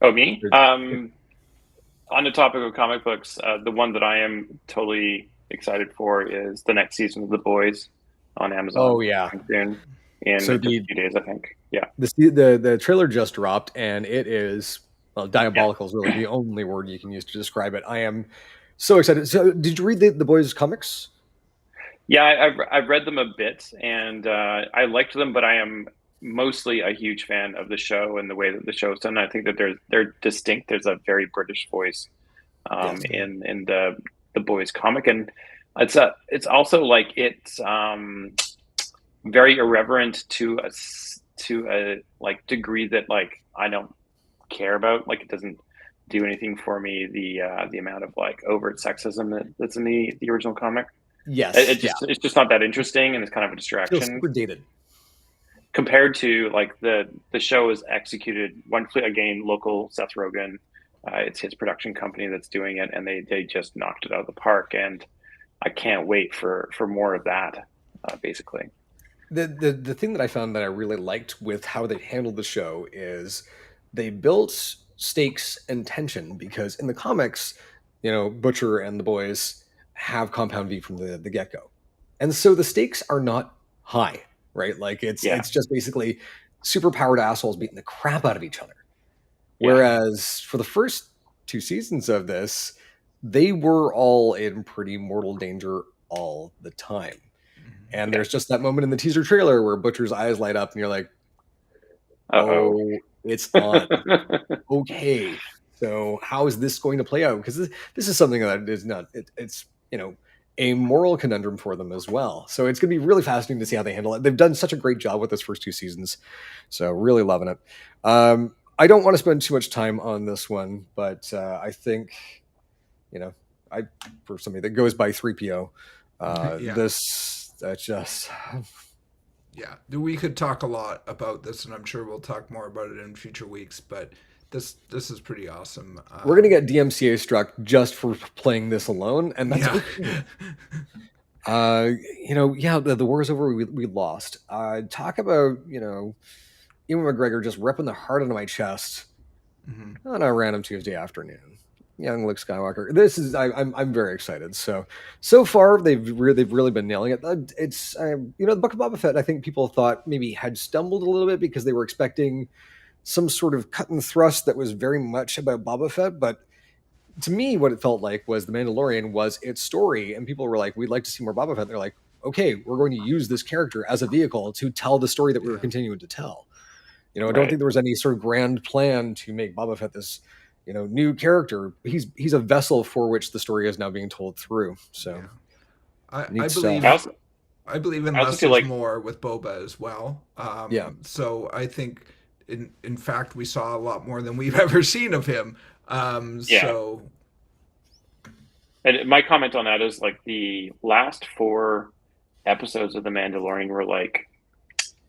Oh, me? On the topic of comic books, the one that I am totally excited for is the next season of The Boys on Amazon. Oh yeah. In a few days, I think. Yeah. The trailer just dropped, and it is diabolical. Is really the only word you can use to describe it. I am so excited. So, did you read the Boys comics? Yeah, I've read them a bit, and I liked them, but I am mostly a huge fan of the show and the way that the show is done. I think that they're distinct. There's a very British voice in the the boys comic, and it's also like it's very irreverent to a like degree that like I don't care about. Like it doesn't do anything for me. The amount of like overt sexism that's in the original comic. Yes, It's just not that interesting, and it's kind of a feels distraction super dated. compared to like the show is executed wonderfully. Again, local Seth Rogen, it's his production company that's doing it, and they just knocked it out of the park. And I can't wait for more of that. Basically, The thing that I found that I really liked with how they handled the show is they built stakes and tension, because in the comics, Butcher and the boys have Compound V from the get go, and so the stakes are not high, right? Like Yeah. it's just basically super powered assholes beating the crap out of each other. Yeah. Whereas for the first 2 seasons of this, they were all in pretty mortal danger all the time. And there's just that moment in the teaser trailer where Butcher's eyes light up and you're like, Uh-oh. oh, it's on. Okay. So how is this going to play out? Because this is something that is not, it's, a moral conundrum for them as well. So it's going to be really fascinating to see how they handle it. They've done such a great job with this first 2 seasons. So really loving it. I don't want to spend too much time on this one, but I think, for somebody that goes by 3PO, this just yeah, we could talk a lot about this, and I'm sure we'll talk more about it in future weeks, but this is pretty awesome. We're gonna get DMCA struck just for playing this alone, and that's okay. The war is over. We lost. Talk about Ewan McGregor just ripping the heart out of my chest on a random Tuesday afternoon. Young Luke Skywalker. This is I'm very excited. So far they've really been nailing it. It's the Book of Boba Fett. I think people thought maybe had stumbled a little bit because they were expecting some sort of cut and thrust that was very much about Boba Fett. But to me, what it felt like was The Mandalorian was its story, and people were like, "We'd like to see more Boba Fett." And they're like, "Okay, we're going to use this character as a vehicle to tell the story that we were continuing to tell." I don't think there was any sort of grand plan to make Boba Fett this new character. He's a vessel for which the story is now being told through. So I believe in less is more with Boba as well. So I think in fact we saw a lot more than we've ever seen of him. So and my comment on that is like the last 4 episodes of The Mandalorian were like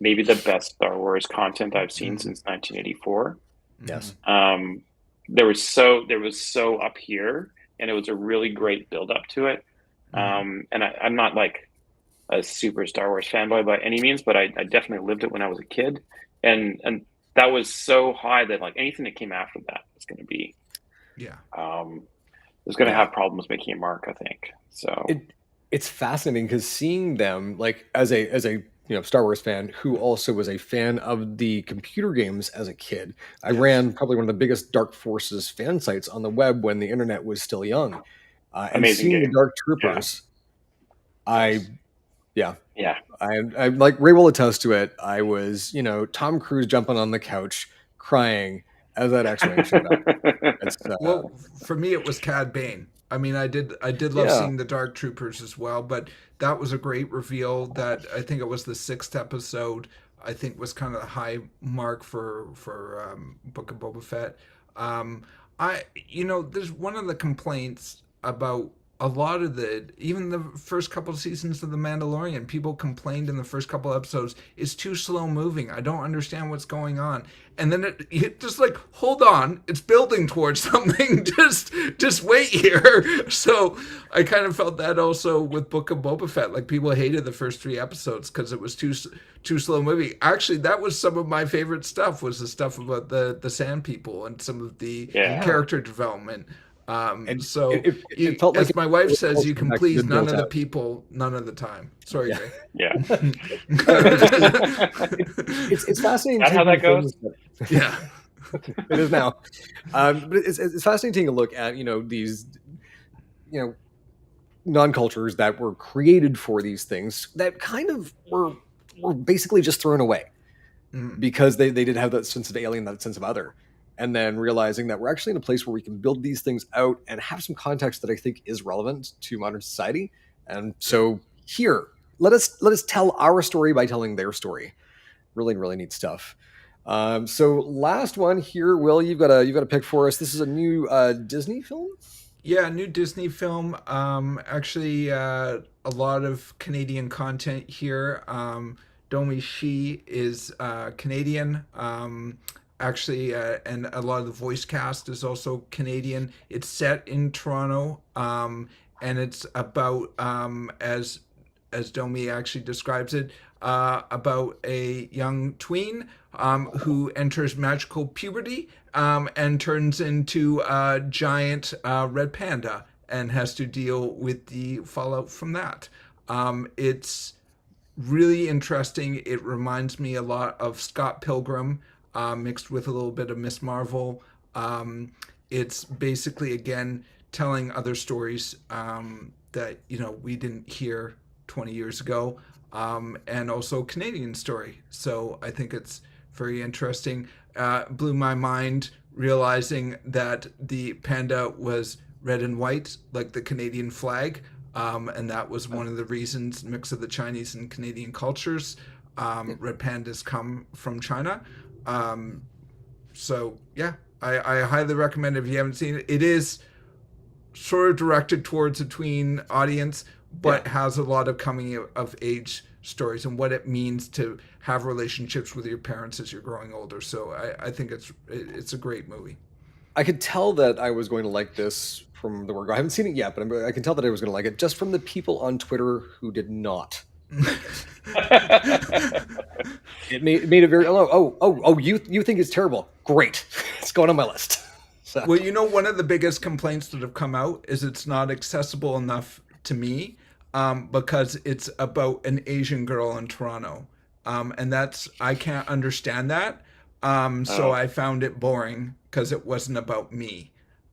maybe the best Star Wars content I've seen since 1984. Yes. There was so up here, and it was a really great build up to it. And I'm not like a super Star Wars fanboy by any means, but I definitely lived it when I was a kid, and that was so high that like anything that came after that was going to be, was going to have problems making a mark, I think. So it's fascinating because seeing them like as a Star Wars fan who also was a fan of the computer games as a kid. I ran probably one of the biggest Dark Forces fan sites on the web when the internet was still young. And seeing game. the Dark Troopers, I like Ray will attest to it. I was, Tom Cruise jumping on the couch crying as that X-Wing showed up. Well, for me, it was Cad Bane. I mean, I did love seeing the Dark Troopers as well, but that was a great reveal. That I think it was the 6th episode. I think was kind of a high mark for Book of Boba Fett. There's one of the complaints about a lot of even the first couple of seasons of The Mandalorian, people complained in the first couple of episodes, it's too slow moving. I don't understand what's going on. And then it just like, hold on, it's building towards something. just wait here. So I kind of felt that also with Book of Boba Fett. Like people hated the first 3 episodes because it was too slow moving. Actually, that was some of my favorite stuff, was the stuff about the Sand People and some of the character development. And so it felt as like my wife says, you can please none of the people none of the time. Sorry, Gray. It's fascinating. That's how that goes. It is now. But it's fascinating taking a look at these non-cultures that were created for these things that kind of were basically just thrown away because they did have that sense of alien, that sense of other. and then realizing that we're actually in a place where we can build these things out and have some context that I think is relevant to modern society. And so here, let us tell our story by telling their story. Really, really neat stuff. So last one here, Will, you've got a pick for us. This is a new Disney film. Yeah, new Disney film. Actually, a lot of Canadian content here. Domi Shi is Canadian. Actually, and a lot of the voice cast is also Canadian. It's set in Toronto, and it's about as Domi actually describes it, about a young tween who enters magical puberty and turns into a giant red panda and has to deal with the fallout from that. It's really interesting. It reminds me a lot of Scott Pilgrim mixed with a little bit of Miss Marvel. It's basically, again, telling other stories that we didn't hear 20 years ago, and also Canadian story. So I think it's very interesting. Blew my mind realizing that the panda was red and white, like the Canadian flag, and that was one of the reasons, mix of the Chinese and Canadian cultures. Red pandas come from China. So yeah, I highly recommend it if you haven't seen it. It is sort of directed towards a tween audience, but has a lot of coming of age stories and what it means to have relationships with your parents as you're growing older. So I think it's a great movie. I could tell that I was going to like this from the word. I haven't seen it yet, but I can tell that I was going to like it just from the people on Twitter who did not. It made it very. You think it's terrible? Great, it's going on my list. So. Well, one of the biggest complaints that have come out is it's not accessible enough to me, because it's about an Asian girl in Toronto, and I can't understand that. So I found it boring because it wasn't about me.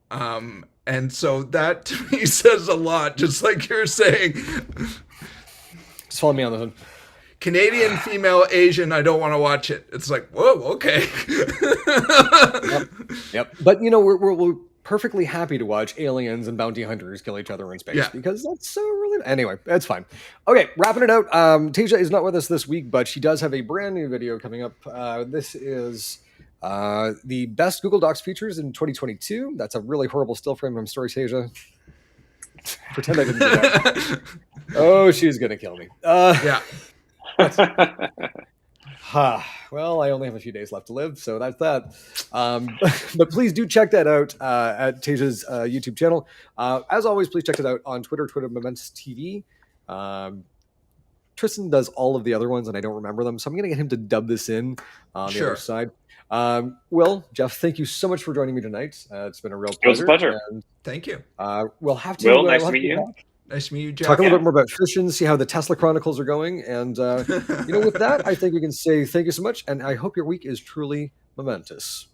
And so that to me says a lot, just like you're saying. Just follow me on this one. Canadian female Asian, I don't want to watch it. It's like, whoa, okay. Yep. But we're perfectly happy to watch aliens and bounty hunters kill each other in space because that's so really. Anyway, that's fine. Okay, wrapping it out. Tasia is not with us this week, but she does have a brand new video coming up. This is the best Google Docs features in 2022. That's a really horrible still frame. I'm sorry, Tasia. Pretend I didn't do that. Oh, she's gonna kill me. Yeah. Well, I only have a few days left to live, so that's that. But please do check that out at Tasia's YouTube channel. As always, please check it out on Twitter Momentous TV. Tristan does all of the other ones, and I don't remember them, so I'm going to get him to dub this in on the other side. Will, Jeff, thank you so much for joining me tonight. It's been a real pleasure. It was a pleasure. And thank you. We'll have to. Will, nice to meet you. Nice to meet you, Jeff. Talk a little bit more about fission, see how the Tesla Chronicles are going. And, with that, I think we can say thank you so much. And I hope your week is truly momentous.